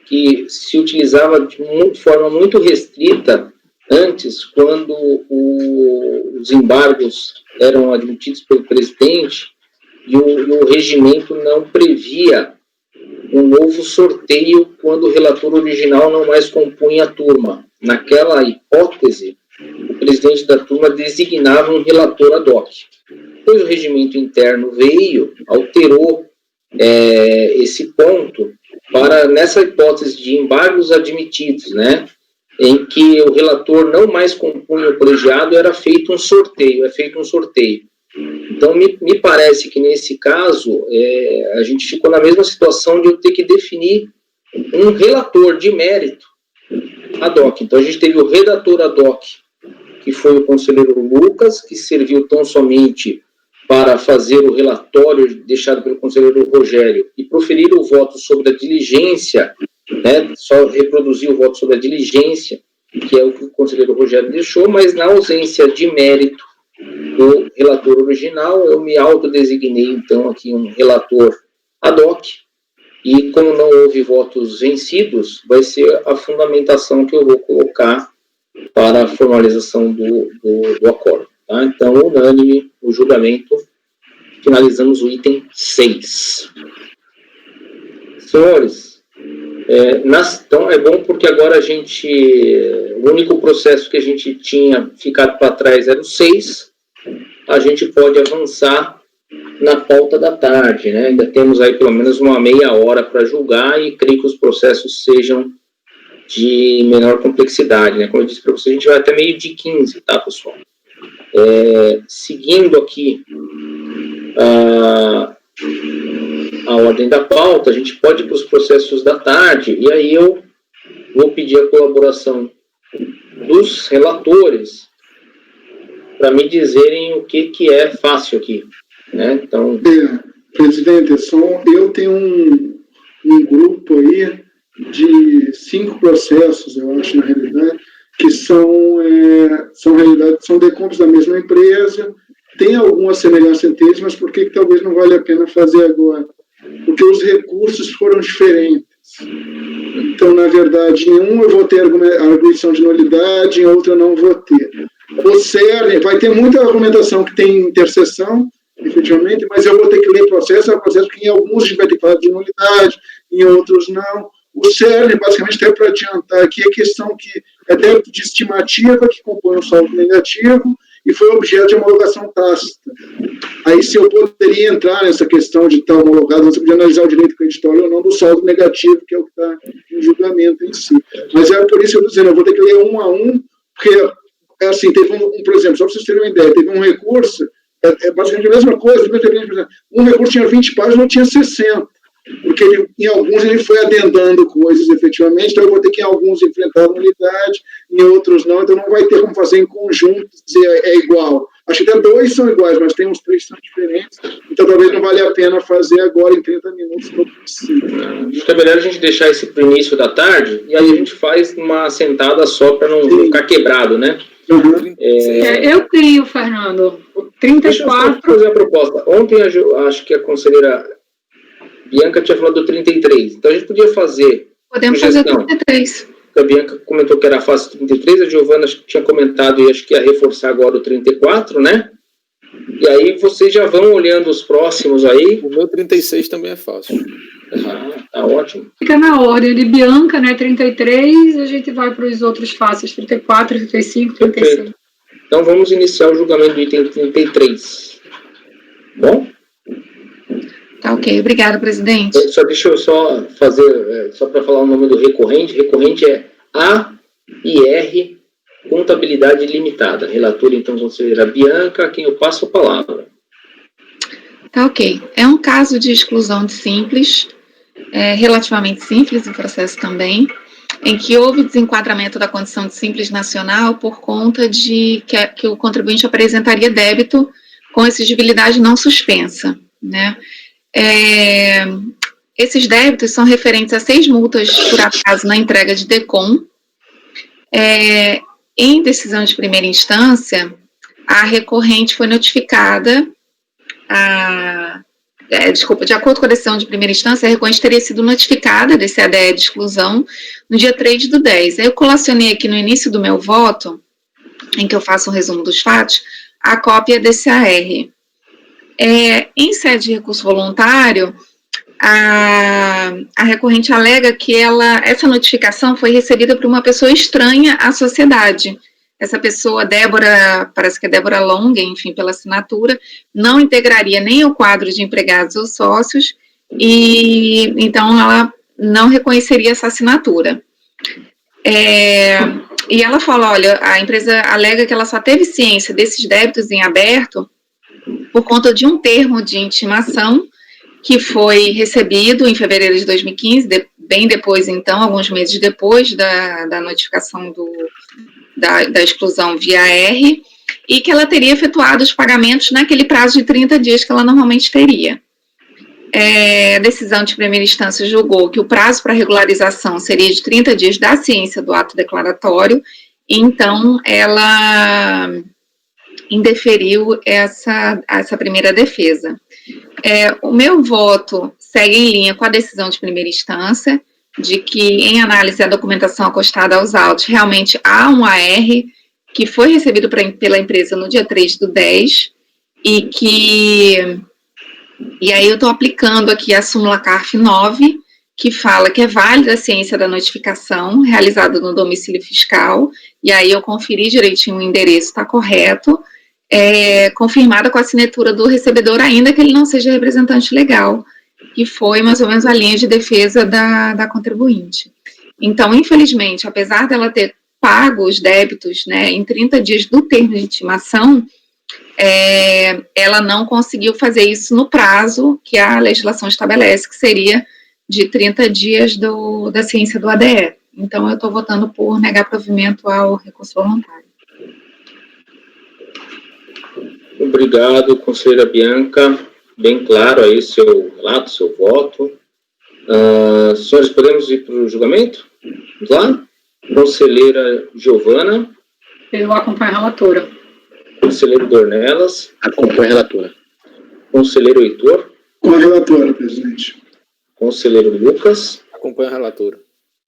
que se utilizava de forma muito restrita antes, quando os embargos eram admitidos pelo presidente e o regimento não previa um novo sorteio quando o relator original não mais compunha a turma. Naquela hipótese, o presidente da turma designava um relator ad hoc. Depois o regimento interno veio, alterou esse ponto para, nessa hipótese de embargos admitidos, né, em que o relator não mais compunha o colegiado, era feito um sorteio, Então, me parece que, nesse caso, a gente ficou na mesma situação de eu ter que definir um relator de mérito ad hoc. Então, a gente teve o redator ad hoc, que foi o conselheiro Lucas, que serviu tão somente para fazer o relatório deixado pelo conselheiro Rogério e proferir o voto sobre a diligência, né, só reproduzir o voto sobre a diligência, que é o que o conselheiro Rogério deixou, mas na ausência de mérito do relator original, eu me autodesignei, então, aqui um relator ad hoc, e como não houve votos vencidos, vai ser a fundamentação que eu vou colocar para a formalização do acordo. Tá? Então, unânime o julgamento. Finalizamos o item 6. Senhores, então é bom porque agora o único processo que a gente tinha ficado para trás era o 6, a gente pode avançar na pauta da tarde, né? Ainda temos aí pelo menos uma meia hora para julgar e creio que os processos sejam de menor complexidade, né? Como eu disse para vocês, a gente vai até meio de 15, tá, pessoal? Seguindo aqui a ordem da pauta, a gente pode ir para os processos da tarde, e aí eu vou pedir a colaboração dos relatores para me dizerem o que é fácil aqui, né? Então, presidente, eu tenho um grupo aí de 5 processos, eu acho, na realidade, que são decompos da mesma empresa, tem alguma semelhança entre eles, mas por que talvez não vale a pena fazer agora? Porque os recursos foram diferentes. Então, na verdade, em um eu vou ter arguição de nulidade, em outro eu não vou ter. O CERN vai ter muita argumentação que tem interseção, efetivamente, mas eu vou ter que ler processo a processo, porque em alguns a gente vai ter que falar de nulidade, em outros não. O CERN, basicamente, até para adiantar aqui, é questão que é débito de estimativa que compõe o saldo negativo e foi objeto de homologação tácita. Aí, se eu poderia entrar nessa questão de estar homologado, você podia analisar o direito creditório ou não do saldo negativo, que é o que está em julgamento em si. Mas é por isso que eu estou dizendo, eu vou ter que ler um a um, porque, assim, teve por exemplo, só para vocês terem uma ideia, teve um recurso, basicamente a mesma coisa, um recurso tinha 20 páginas, outro tinha 60. Porque em alguns ele foi adendando coisas efetivamente, então eu vou ter que em alguns enfrentar a nulidade, em outros não, então não vai ter como fazer em conjunto, dizer é igual. Acho que até 2 são iguais, mas tem uns 3 que são diferentes, então talvez não valha a pena fazer agora em 30 minutos todo possível. Acho que é melhor a gente deixar isso para o início da tarde, e aí a gente faz uma sentada só para não ficar quebrado, né? Uhum. Eu tenho, Fernando, o 34... Deixa eu fazer a proposta. Ontem, acho que a conselheira Bianca tinha falado do 33. Então, a gente podia fazer... Podemos fazer 33. A Bianca comentou que era fácil 33, a Giovana tinha comentado e acho que ia reforçar agora o 34, né? E aí, vocês já vão olhando os próximos aí. O meu 36 também é fácil. Tá ótimo. Fica na ordem de Bianca, né? 33, a gente vai para os outros fáceis, 34, 35, 36. Perfeito. Então, vamos iniciar o julgamento do item 33. Bom? Tá ok, obrigada, presidente. Deixa eu só fazer, só para falar o nome do recorrente. Recorrente é AIR Contabilidade Limitada. Relatora, então, conselheira Bianca, a quem eu passo a palavra. Tá ok. É um caso de exclusão de simples, relativamente simples, o processo também, em que houve desenquadramento da condição de simples nacional por conta de que o contribuinte apresentaria débito com exigibilidade não suspensa, né? Esses débitos são referentes a 6 multas por atraso na entrega de DECOM. Em decisão de primeira instância, a recorrente foi notificada, de acordo com a decisão de primeira instância, a recorrente teria sido notificada desse ADE de exclusão no dia 3/10. Eu colacionei aqui no início do meu voto, em que eu faço um resumo dos fatos, a cópia desse AR. Em sede de recurso voluntário, a recorrente alega que essa notificação foi recebida por uma pessoa estranha à sociedade. Essa pessoa, Débora, parece que é Débora Long, enfim, pela assinatura, não integraria nem o quadro de empregados ou sócios, e então ela não reconheceria essa assinatura. E ela fala, olha, a empresa alega que ela só teve ciência desses débitos em aberto por conta de um termo de intimação que foi recebido em fevereiro de 2015, bem depois, então, alguns meses depois da notificação da exclusão via R, e que ela teria efetuado os pagamentos naquele prazo de 30 dias que ela normalmente teria. A decisão de primeira instância julgou que o prazo para regularização seria de 30 dias da ciência do ato declaratório, e então ela indeferiu essa primeira defesa. O meu voto segue em linha com a decisão de primeira instância, de que, em análise da documentação acostada aos autos, realmente há um AR que foi recebido pela empresa no dia 3/10, e aí eu estou aplicando aqui a súmula CARF 9, que fala que é válida a ciência da notificação realizada no domicílio fiscal, e aí eu conferi direitinho o endereço, está correto, confirmada com a assinatura do recebedor, ainda que ele não seja representante legal, que foi mais ou menos a linha de defesa da contribuinte. Então, infelizmente, apesar dela ter pago os débitos, né, em 30 dias do termo de intimação, ela não conseguiu fazer isso no prazo que a legislação estabelece, que seria de 30 dias da ciência do ADE. Então, eu estou votando por negar provimento ao recurso voluntário. Obrigado, conselheira Bianca. Bem claro aí seu relato, seu voto. Senhores, podemos ir para o julgamento? Vamos lá? Conselheira Giovana. Eu acompanho a relatora. Conselheiro Dornelas. Acompanho a relatora. Conselheiro Heitor. Com a relatora, presidente. Conselheiro Lucas. Acompanho a relatora.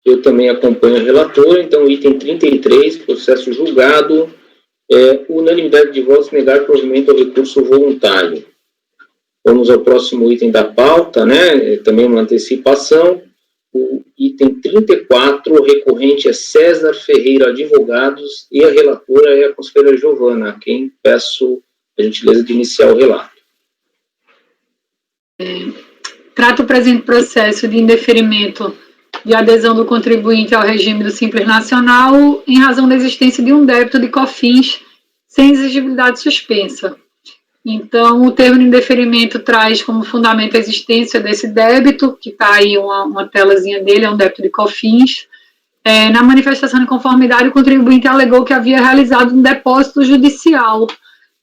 Eu também acompanho a relatora. Então, item 33, processo julgado, unanimidade de votos negar provimento ao recurso voluntário. Vamos ao próximo item da pauta, né? Também uma antecipação. O item 34, o recorrente é César Ferreira Advogados e a relatora é a conselheira Giovana, a quem peço a gentileza de iniciar o relato. Trata o presente processo de indeferimento de adesão do contribuinte ao regime do Simples Nacional em razão da existência de um débito de COFINS sem exigibilidade suspensa. Então, o termo de indeferimento traz como fundamento a existência desse débito, que está aí uma telazinha dele, é um débito de COFINS. Na manifestação de conformidade, o contribuinte alegou que havia realizado um depósito judicial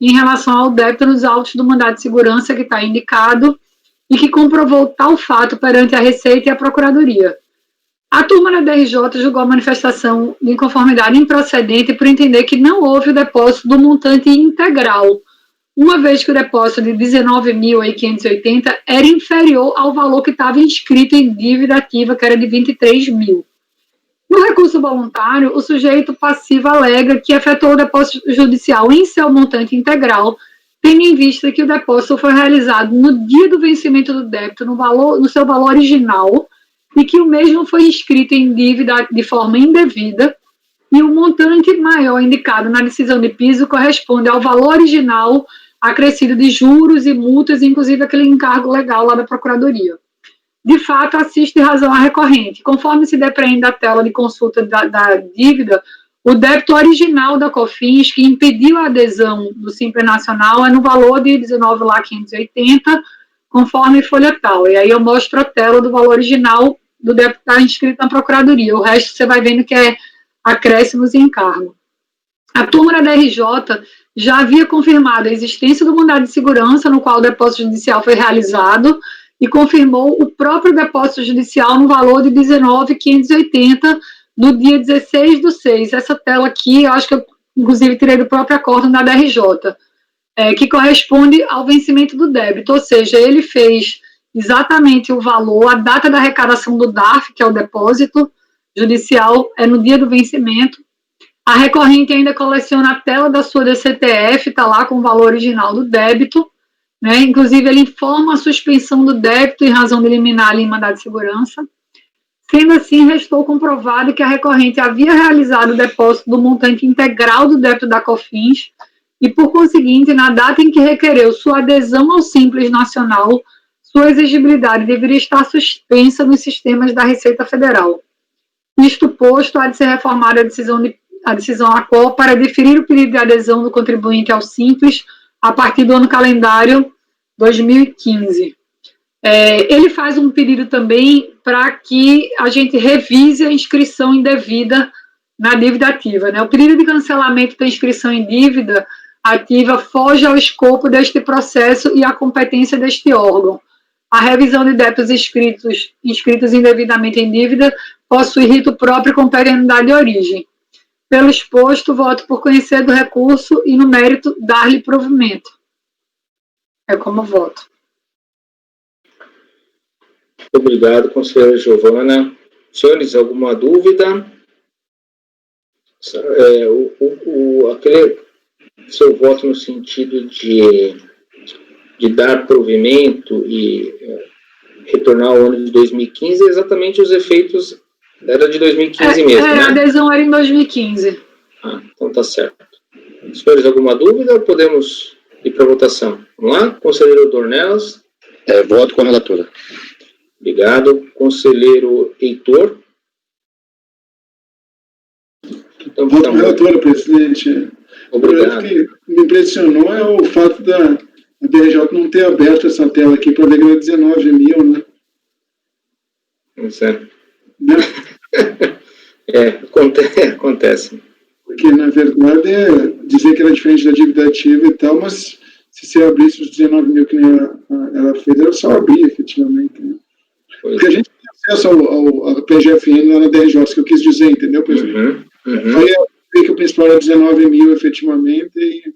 em relação ao débito nos autos do mandado de segurança que está indicado e que comprovou tal fato perante a Receita e a Procuradoria. A turma da DRJ julgou a manifestação de inconformidade improcedente por entender que não houve o depósito do montante integral, uma vez que o depósito de 19.580 era inferior ao valor que estava inscrito em dívida ativa, que era de 23 mil. No recurso voluntário, o sujeito passivo alega que efetuou o depósito judicial em seu montante integral, tendo em vista que o depósito foi realizado no dia do vencimento do débito, no seu valor original, e que o mesmo foi inscrito em dívida de forma indevida, e o montante maior indicado na decisão de piso corresponde ao valor original acrescido de juros e multas, inclusive aquele encargo legal lá da Procuradoria. De fato, assiste razão à recorrente. Conforme se depreende da tela de consulta da dívida, o débito original da COFINS, que impediu a adesão do Simples Nacional, é no valor de 19.580, conforme folha tal. E aí eu mostro a tela do valor original do débito que está inscrito na Procuradoria. O resto você vai vendo que é acréscimos e encargo. A turma da DRJ já havia confirmado a existência do mandado de segurança no qual o depósito judicial foi realizado e confirmou o próprio depósito judicial no valor de 19.580 no dia 16/6. Essa tela aqui, eu acho que eu, inclusive, tirei do próprio acórdão da DRJ, que corresponde ao vencimento do débito, ou seja, ele fez exatamente o valor, a data da arrecadação do DARF, que é o depósito judicial, é no dia do vencimento. A recorrente ainda coleciona a tela da sua DCTF, está lá com o valor original do débito, né? Inclusive ele informa a suspensão do débito em razão de liminar em mandado de segurança. Sendo assim, restou comprovado que a recorrente havia realizado o depósito do montante integral do débito da COFINS e, por conseguinte, na data em que requereu sua adesão ao Simples Nacional, sua exigibilidade deveria estar suspensa nos sistemas da Receita Federal. Isto posto, há de ser reformada a decisão ACOL para deferir o pedido de adesão do contribuinte ao Simples a partir do ano calendário 2015. Ele faz um pedido também para que a gente revise a inscrição indevida na dívida ativa, né? O pedido de cancelamento da inscrição em dívida ativa foge ao escopo deste processo e à competência deste órgão. A revisão de débitos inscritos indevidamente em dívida possui rito próprio com perenidade de origem. Pelo exposto, voto por conhecer do recurso e, no mérito, dar-lhe provimento. É como voto. Obrigado, conselheira Giovana. Senhores, alguma dúvida? Aquele seu voto no sentido de dar provimento e retornar ao ano de 2015 é exatamente os efeitos. Era de 2015 mesmo, né? A adesão era em 2015. Então tá certo. Senhores, alguma dúvida? Podemos ir para a votação. Vamos lá? Conselheiro Dornelas. Voto com a relatora. Obrigado. Conselheiro Heitor. Então, voto com a relatora, presidente. Obrigado. O que me impressionou é o fato da BRJ não ter aberto essa tela aqui para ver que era 19 mil, né? Isso é. Né? Acontece. Porque, na verdade, dizer que era diferente da dívida ativa e tal, mas se você abrisse os 19 mil que nem ela fez, era só abrir, efetivamente. Né? Porque a gente tem acesso ao PGFN lá na DRJ, isso que eu quis dizer, entendeu, presidente? Aí eu vi que o principal era 19 mil, efetivamente, e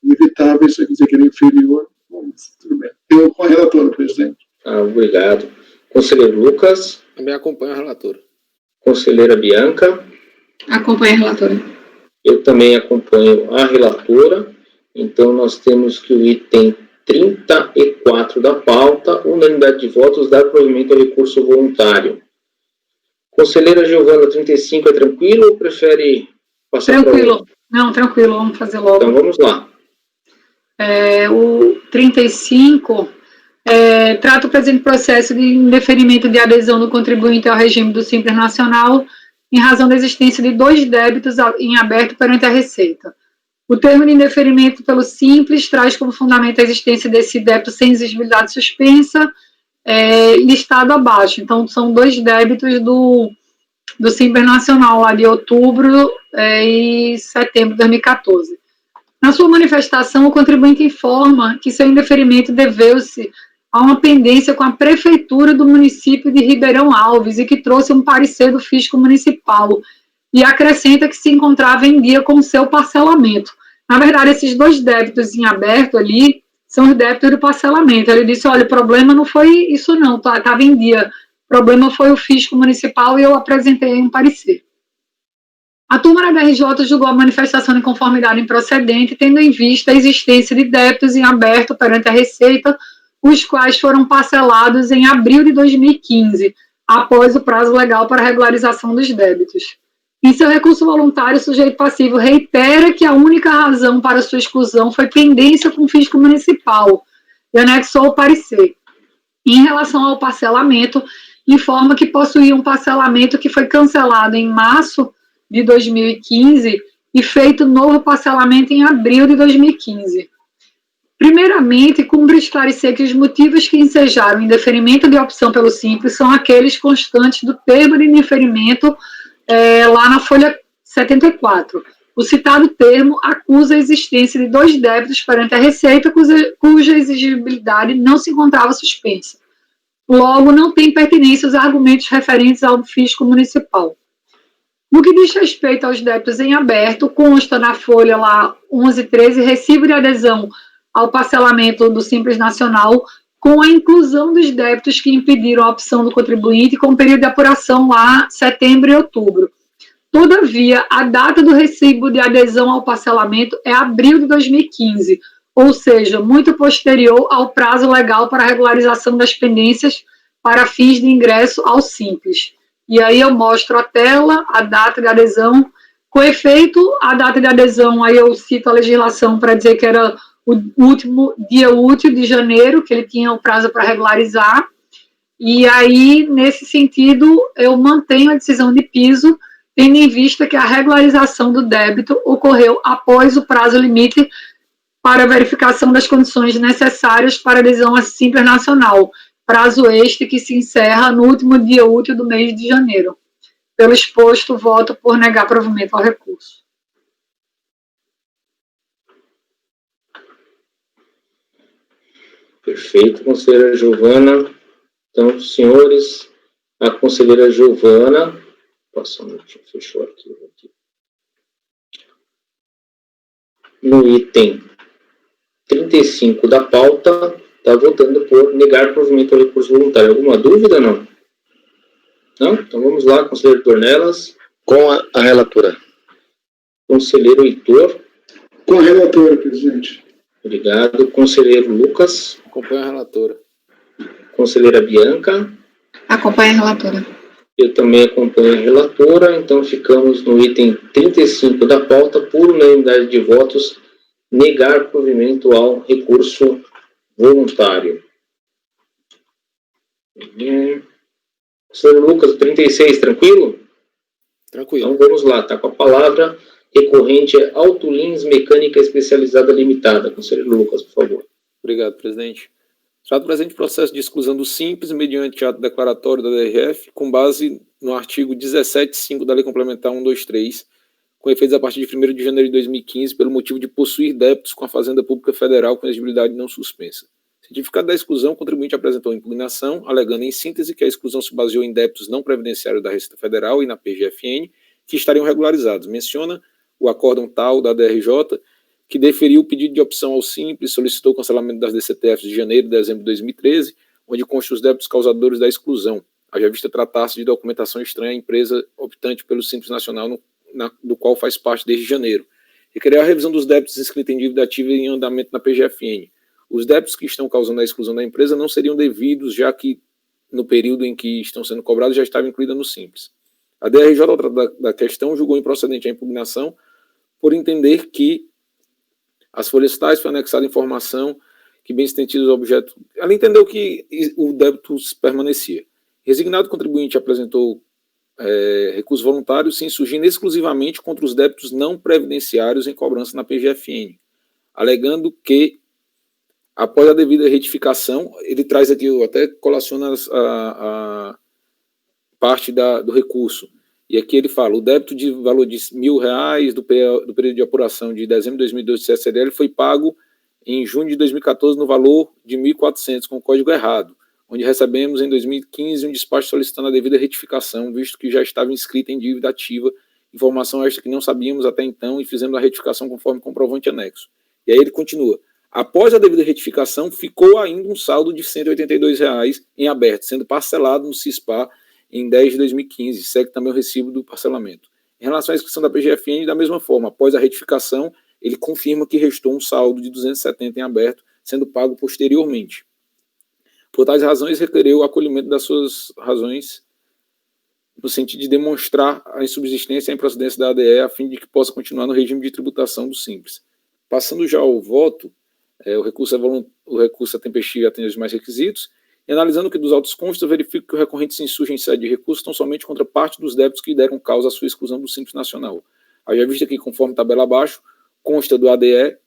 inevitável isso dizer que era inferior. Bom, mas tudo bem. Eu com a relatora, presidente. Obrigado. Conselheiro Lucas. Também acompanho a relatora. Conselheira Bianca. Acompanho a relatora. Eu também acompanho a relatora. Então, nós temos que o item 34 da pauta, unanimidade de votos, dar provimento ao recurso voluntário. Conselheira Giovana, 35 é tranquilo ou prefere passar para Tranquilo. Não, tranquilo, vamos fazer logo. Então, vamos lá. O 35 trata o presente processo de indeferimento de adesão do contribuinte ao regime do Simples Nacional em razão da existência de 2 débitos em aberto perante a Receita. O termo de indeferimento pelo Simples traz como fundamento a existência desse débito sem exigibilidade suspensa, listado abaixo. Então, são 2 débitos do Simples Nacional, lá de outubro e setembro de 2014. Na sua manifestação, o contribuinte informa que seu indeferimento deveu-se a uma pendência com a Prefeitura do município de Ribeirão Alves e que trouxe um parecer do fisco municipal e acrescenta que se encontrava em dia com o seu parcelamento. Na verdade, esses 2 débitos em aberto ali são os débitos do parcelamento. Ele disse, olha, o problema não foi isso não, estava em dia. O problema foi o fisco municipal e eu apresentei um parecer. A turma da RJ julgou a manifestação de conformidade improcedente, tendo em vista a existência de débitos em aberto perante a Receita, os quais foram parcelados em abril de 2015, após o prazo legal para regularização dos débitos. Em seu recurso voluntário, o sujeito passivo reitera que a única razão para sua exclusão foi pendência com o fisco municipal e anexou o parecer. Em relação ao parcelamento, informa que possuía um parcelamento que foi cancelado em março de 2015 e feito novo parcelamento em abril de 2015. Primeiramente, cumpre esclarecer que os motivos que ensejaram o indeferimento de opção pelo Simples são aqueles constantes do termo de indeferimento lá na folha 74. O citado termo acusa a existência de 2 débitos perante a Receita cuja exigibilidade não se encontrava suspensa. Logo, não tem pertinência os argumentos referentes ao fisco municipal. No que diz respeito aos débitos em aberto, consta na folha lá 1113 recibo de adesão ao parcelamento do Simples Nacional com a inclusão dos débitos que impediram a opção do contribuinte com o período de apuração lá setembro e outubro. Todavia, a data do recibo de adesão ao parcelamento é abril de 2015, ou seja, muito posterior ao prazo legal para a regularização das pendências para fins de ingresso ao Simples. E aí eu mostro a tela, a data de adesão. Com efeito, a data de adesão, aí eu cito a legislação para dizer que era o último dia útil de janeiro, que ele tinha o prazo para regularizar. E aí, nesse sentido, eu mantenho a decisão de piso, tendo em vista que a regularização do débito ocorreu após o prazo limite para a verificação das condições necessárias para adesão à Simples Nacional, prazo este que se encerra no último dia útil do mês de janeiro. Pelo exposto, voto por negar provimento ao recurso. Perfeito, conselheira Giovana. Então, senhores, a conselheira Giovana... Passou um minutinho, fechou aqui. No item 35 da pauta, está votando por negar provimento ao recurso voluntário. Alguma dúvida, não? Não? Então vamos lá, conselheiro Dornelas. Com a relatora. Conselheiro Heitor. Com a relatora, presidente. Obrigado. Conselheiro Lucas. Acompanha a relatora. Conselheira Bianca. Acompanha a relatora. Eu também acompanho a relatora, então ficamos no item 35 da pauta, por unanimidade de votos, negar provimento ao recurso voluntário. Senhor Lucas, 36, tranquilo? Tranquilo. Então vamos lá, está com a palavra. Recorrente é Autolins Mecânica Especializada Limitada. Conselheiro Lucas, por favor. Obrigado, presidente. Trata o presente processo de exclusão do Simples mediante ato declaratório da DRF, com base no artigo 17.5 da Lei Complementar 123, com efeitos a partir de 1º de janeiro de 2015, pelo motivo de possuir débitos com a Fazenda Pública Federal com exigibilidade não suspensa. Certificado da exclusão, o contribuinte apresentou impugnação, alegando em síntese que a exclusão se baseou em débitos não previdenciários da Receita Federal e na PGFN, que estariam regularizados. Menciona o acórdão tal da DRJ, que deferiu o pedido de opção ao Simples, solicitou o cancelamento das DCTFs de janeiro e dezembro de 2013, onde constam os débitos causadores da exclusão, haja vista tratar-se de documentação estranha à empresa optante pelo Simples Nacional, do qual faz parte desde janeiro. Requerer a revisão dos débitos inscritos em dívida ativa e em andamento na PGFN. Os débitos que estão causando a exclusão da empresa não seriam devidos, já que no período em que estão sendo cobrados já estava incluída no Simples. A DRJ, ao tratar da questão, julgou improcedente a impugnação por entender que as folhas tais foi anexada informação que bem extendida os objetos. Ela entendeu que o débito permanecia. Resignado, o contribuinte apresentou recurso voluntário, se insurgindo exclusivamente contra os débitos não previdenciários em cobrança na PGFN, alegando que, após a devida retificação, ele traz aqui, eu até colaciono a parte do recurso, e aqui ele fala, o débito de valor de R$1.000 do período de apuração de dezembro de 2012 do CSLL foi pago em junho de 2014 no valor de R$1.400, com o código errado, onde recebemos em 2015 um despacho solicitando a devida retificação, visto que já estava inscrita em dívida ativa, informação esta que não sabíamos até então, e fizemos a retificação conforme comprovante anexo. E aí ele continua, após a devida retificação, ficou ainda um saldo de R$182 em aberto, sendo parcelado no CISPA em 10 de 2015, segue também o recibo do parcelamento. Em relação à inscrição da PGFN, da mesma forma, após a retificação, ele confirma que restou um saldo de R$270 em aberto, sendo pago posteriormente. Por tais razões, requereu o acolhimento das suas razões no sentido de demonstrar a insubsistência e a improcedência da ADE, a fim de que possa continuar no regime de tributação do Simples. Passando já ao voto, o recurso é tempestivo e atende aos demais requisitos, e analisando que dos autos consta, verifico que o recorrente se insurge em sede de recurso tão somente contra parte dos débitos que deram causa à sua exclusão do Simples Nacional. Haja vista que, conforme tabela abaixo, consta do ADE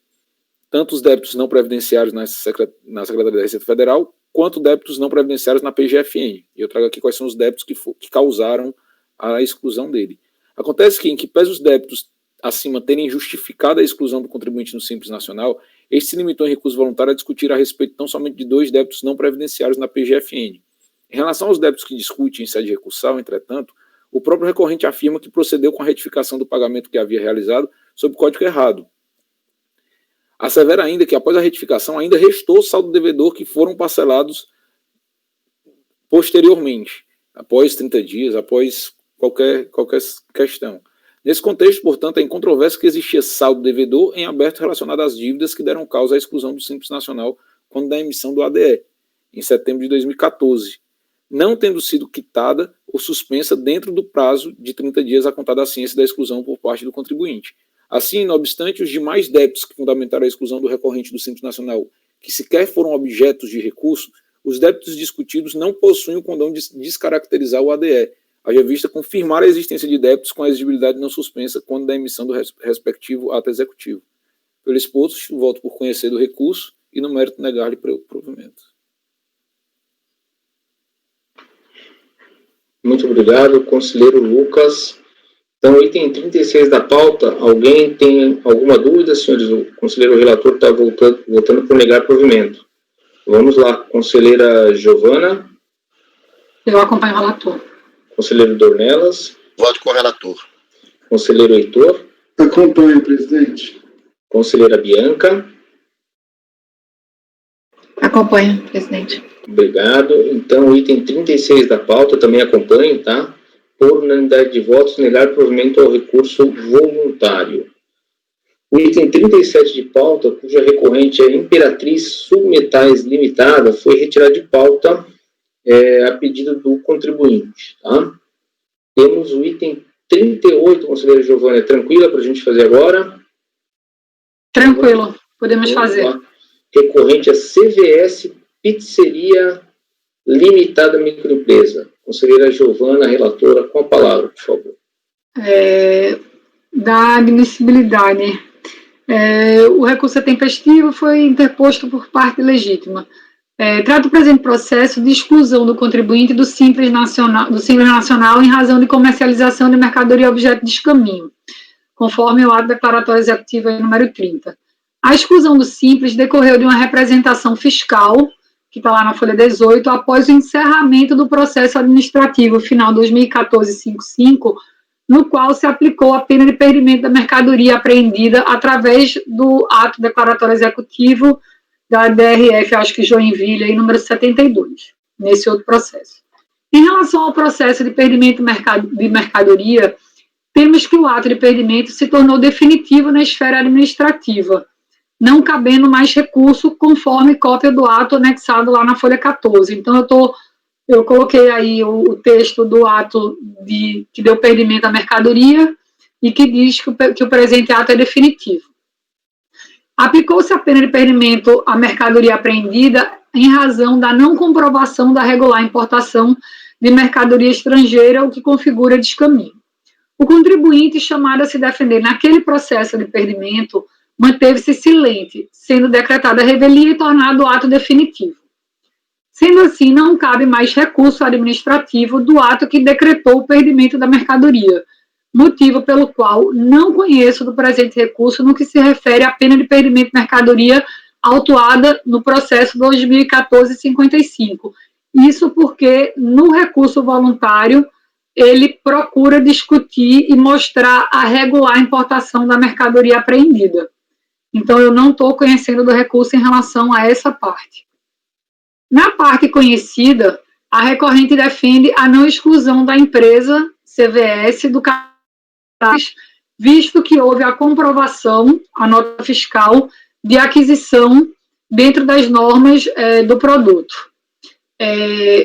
tanto os débitos não previdenciários na Secretaria da Receita Federal, quanto débitos não previdenciários na PGFN. E eu trago aqui quais são os débitos que causaram a exclusão dele. Acontece que, em que pese os débitos acima terem justificado a exclusão do contribuinte no Simples Nacional, este se limitou em recurso voluntário a discutir a respeito tão somente de 2 débitos não previdenciários na PGFN. Em relação aos débitos que discute em sede recursal, entretanto, o próprio recorrente afirma que procedeu com a retificação do pagamento que havia realizado sob código errado. Assevera ainda que, após a retificação, ainda restou saldo devedor que foram parcelados posteriormente, após 30 dias, após qualquer questão. Nesse contexto, portanto, é incontroverso que existia saldo devedor em aberto relacionado às dívidas que deram causa à exclusão do Simples Nacional quando da emissão do ADE, em setembro de 2014, não tendo sido quitada ou suspensa dentro do prazo de 30 dias a contar da ciência da exclusão por parte do contribuinte. Assim, não obstante, os demais débitos que fundamentaram a exclusão do recorrente do Simples Nacional, que sequer foram objetos de recurso, os débitos discutidos não possuem o condão de descaracterizar o ADE, haja vista confirmar a existência de débitos com a exigibilidade não suspensa quando da emissão do respectivo ato executivo. Pelo exposto, voto por conhecer do recurso e, no mérito, negar-lhe provimento. Muito obrigado, conselheiro Lucas. Então, item 36 da pauta, alguém tem alguma dúvida, senhores? O conselheiro relator está votando por negar provimento. Vamos lá, conselheira Giovana. Eu acompanho o relator. Conselheiro Dornelas. Voto com o relator. Conselheiro Heitor. Acompanho, presidente. Conselheira Bianca. Acompanho, presidente. Obrigado. Então, o item 36 da pauta, também acompanho, tá? Por unanimidade de votos, negar provimento ao recurso voluntário. O item 37 de pauta, cuja recorrente é Imperatriz Submetais Limitada, foi retirado de pauta a pedido do contribuinte, tá? Temos o item 38, conselheira Giovana, é tranquila para a gente fazer agora? Tranquilo, podemos fazer. Recorrente a CVS Pizzeria Limitada Microempresa. Conselheira Giovana, relatora, com a palavra, por favor. Da admissibilidade. O recurso é tempestivo, foi interposto por parte legítima. Trata o presente processo de exclusão do contribuinte do Simples Nacional em razão de comercialização de mercadoria objeto de descaminho, conforme o ato declaratório executivo número 30. A exclusão do Simples decorreu de uma representação fiscal, que está lá na folha 18, após o encerramento do processo administrativo final 2014-55, no qual se aplicou a pena de perdimento da mercadoria apreendida através do ato declaratório executivo da DRF, acho que Joinville, aí, número 72, nesse outro processo. Em relação ao processo de perdimento de mercadoria, temos que o ato de perdimento se tornou definitivo na esfera administrativa, não cabendo mais recurso, conforme cópia do ato anexado lá na folha 14. Então, eu coloquei aí o texto do ato que deu perdimento à mercadoria e que diz que o presente ato é definitivo. Aplicou-se a pena de perdimento à mercadoria apreendida em razão da não comprovação da regular importação de mercadoria estrangeira, o que configura descaminho. O contribuinte chamado a se defender naquele processo de perdimento manteve-se silente, sendo decretada a revelia e tornado o ato definitivo. Sendo assim, não cabe mais recurso administrativo do ato que decretou o perdimento da mercadoria, motivo pelo qual não conheço do presente recurso no que se refere à pena de perdimento de mercadoria autuada no processo 2014-55. Isso porque, no recurso voluntário, ele procura discutir e mostrar a regular importação da mercadoria apreendida. Então, eu não estou conhecendo do recurso em relação a essa parte. Na parte conhecida, a recorrente defende a não exclusão da empresa CVS do cartaz, visto que houve a comprovação, a nota fiscal, de aquisição dentro das normas do produto.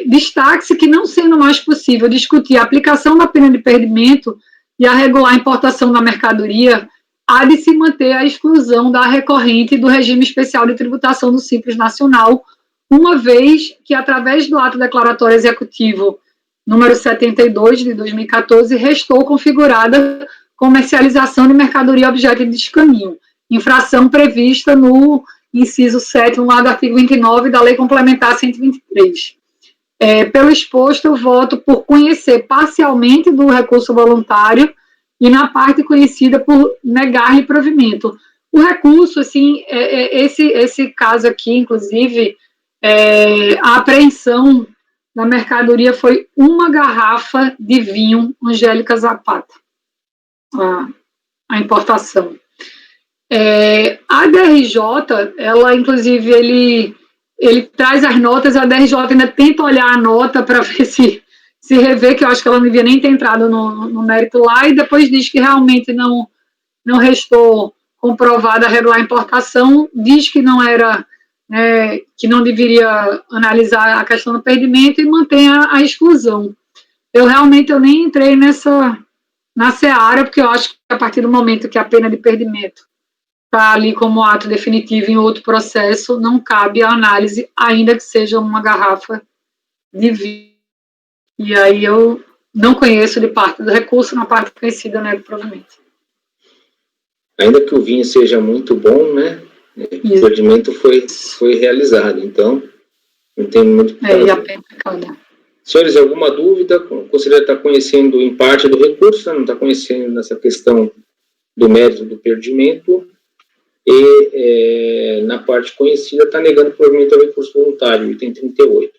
Destaque-se que, não sendo mais possível discutir a aplicação da pena de perdimento e a regular importação da mercadoria, há de se manter a exclusão da recorrente do regime especial de tributação do Simples Nacional, uma vez que, através do ato declaratório executivo número 72 de 2014, restou configurada comercialização de mercadoria objeto de descaminho, infração prevista no inciso 7º lá do artigo 29 da Lei Complementar 123. Pelo exposto, eu voto por conhecer parcialmente do recurso voluntário e na parte conhecida por negar-lhe provimento. O recurso, assim, esse caso aqui, inclusive, a apreensão da mercadoria foi uma garrafa de vinho Angélica Zapata, a importação. A DRJ, ela, inclusive, ele traz as notas, a DRJ ainda tenta olhar a nota para ver se rever, que eu acho que ela não devia nem ter entrado no mérito lá, e depois diz que realmente não restou comprovada a regular importação, diz que não era, que não deveria analisar a questão do perdimento e mantém a exclusão. Eu nem entrei na seara, porque eu acho que a partir do momento que a pena de perdimento está ali como ato definitivo em outro processo, não cabe a análise, ainda que seja uma garrafa de vinho. E aí eu não conheço de parte do recurso, na parte conhecida, né, provavelmente. Ainda que o vinho seja muito bom, né, o perdimento foi realizado, então não tem muito que fazer. E a pena cada. Senhores, alguma dúvida? O conselheiro está conhecendo em parte do recurso, não está conhecendo nessa questão do mérito do perdimento, e na parte conhecida está negando provimento ao recurso voluntário, item 38.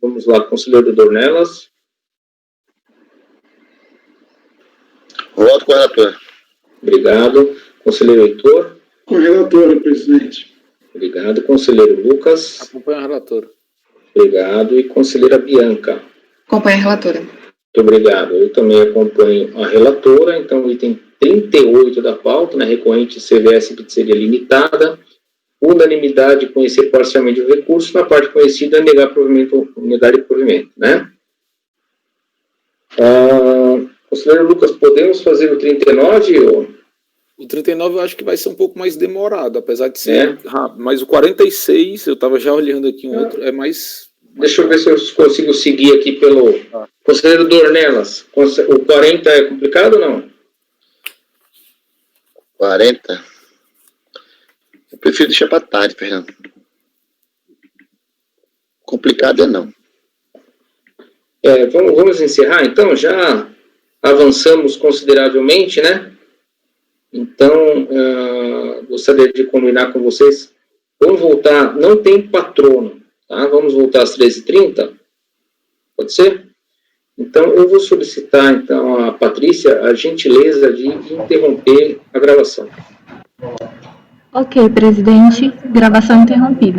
Vamos lá, conselheiro Dornelas. Voto com a relatora. Obrigado. Conselheiro Heitor. Com a relatora, presidente. Obrigado. Conselheiro Lucas. Acompanha a relatora. Obrigado. E conselheira Bianca? Acompanha a relatora. Muito obrigado. Eu também acompanho a relatora. Então, o item 38 da pauta, né, recorrente CVS Pizzeria Limitada, unanimidade, conhecer parcialmente o recurso, na parte conhecida, negar de provimento, né? Conselheiro Lucas, podemos fazer o 39? O 39 eu acho que vai ser um pouco mais demorado, apesar de ser rápido. Mas o 46, eu estava já olhando aqui um outro, é mais... Deixa eu ver se eu consigo seguir aqui pelo... Conselheiro Dornelas, o 40 é complicado ou não? 40? Eu prefiro deixar para tarde, Fernando. Complicado é não. Vamos encerrar, então? Já avançamos consideravelmente, né? Então, gostaria de combinar com vocês. Vamos voltar, não tem patrono, tá? Vamos voltar às 13h30? Pode ser? Então, eu vou solicitar, então, a Patrícia a gentileza de interromper a gravação. Ok, presidente. Gravação interrompida.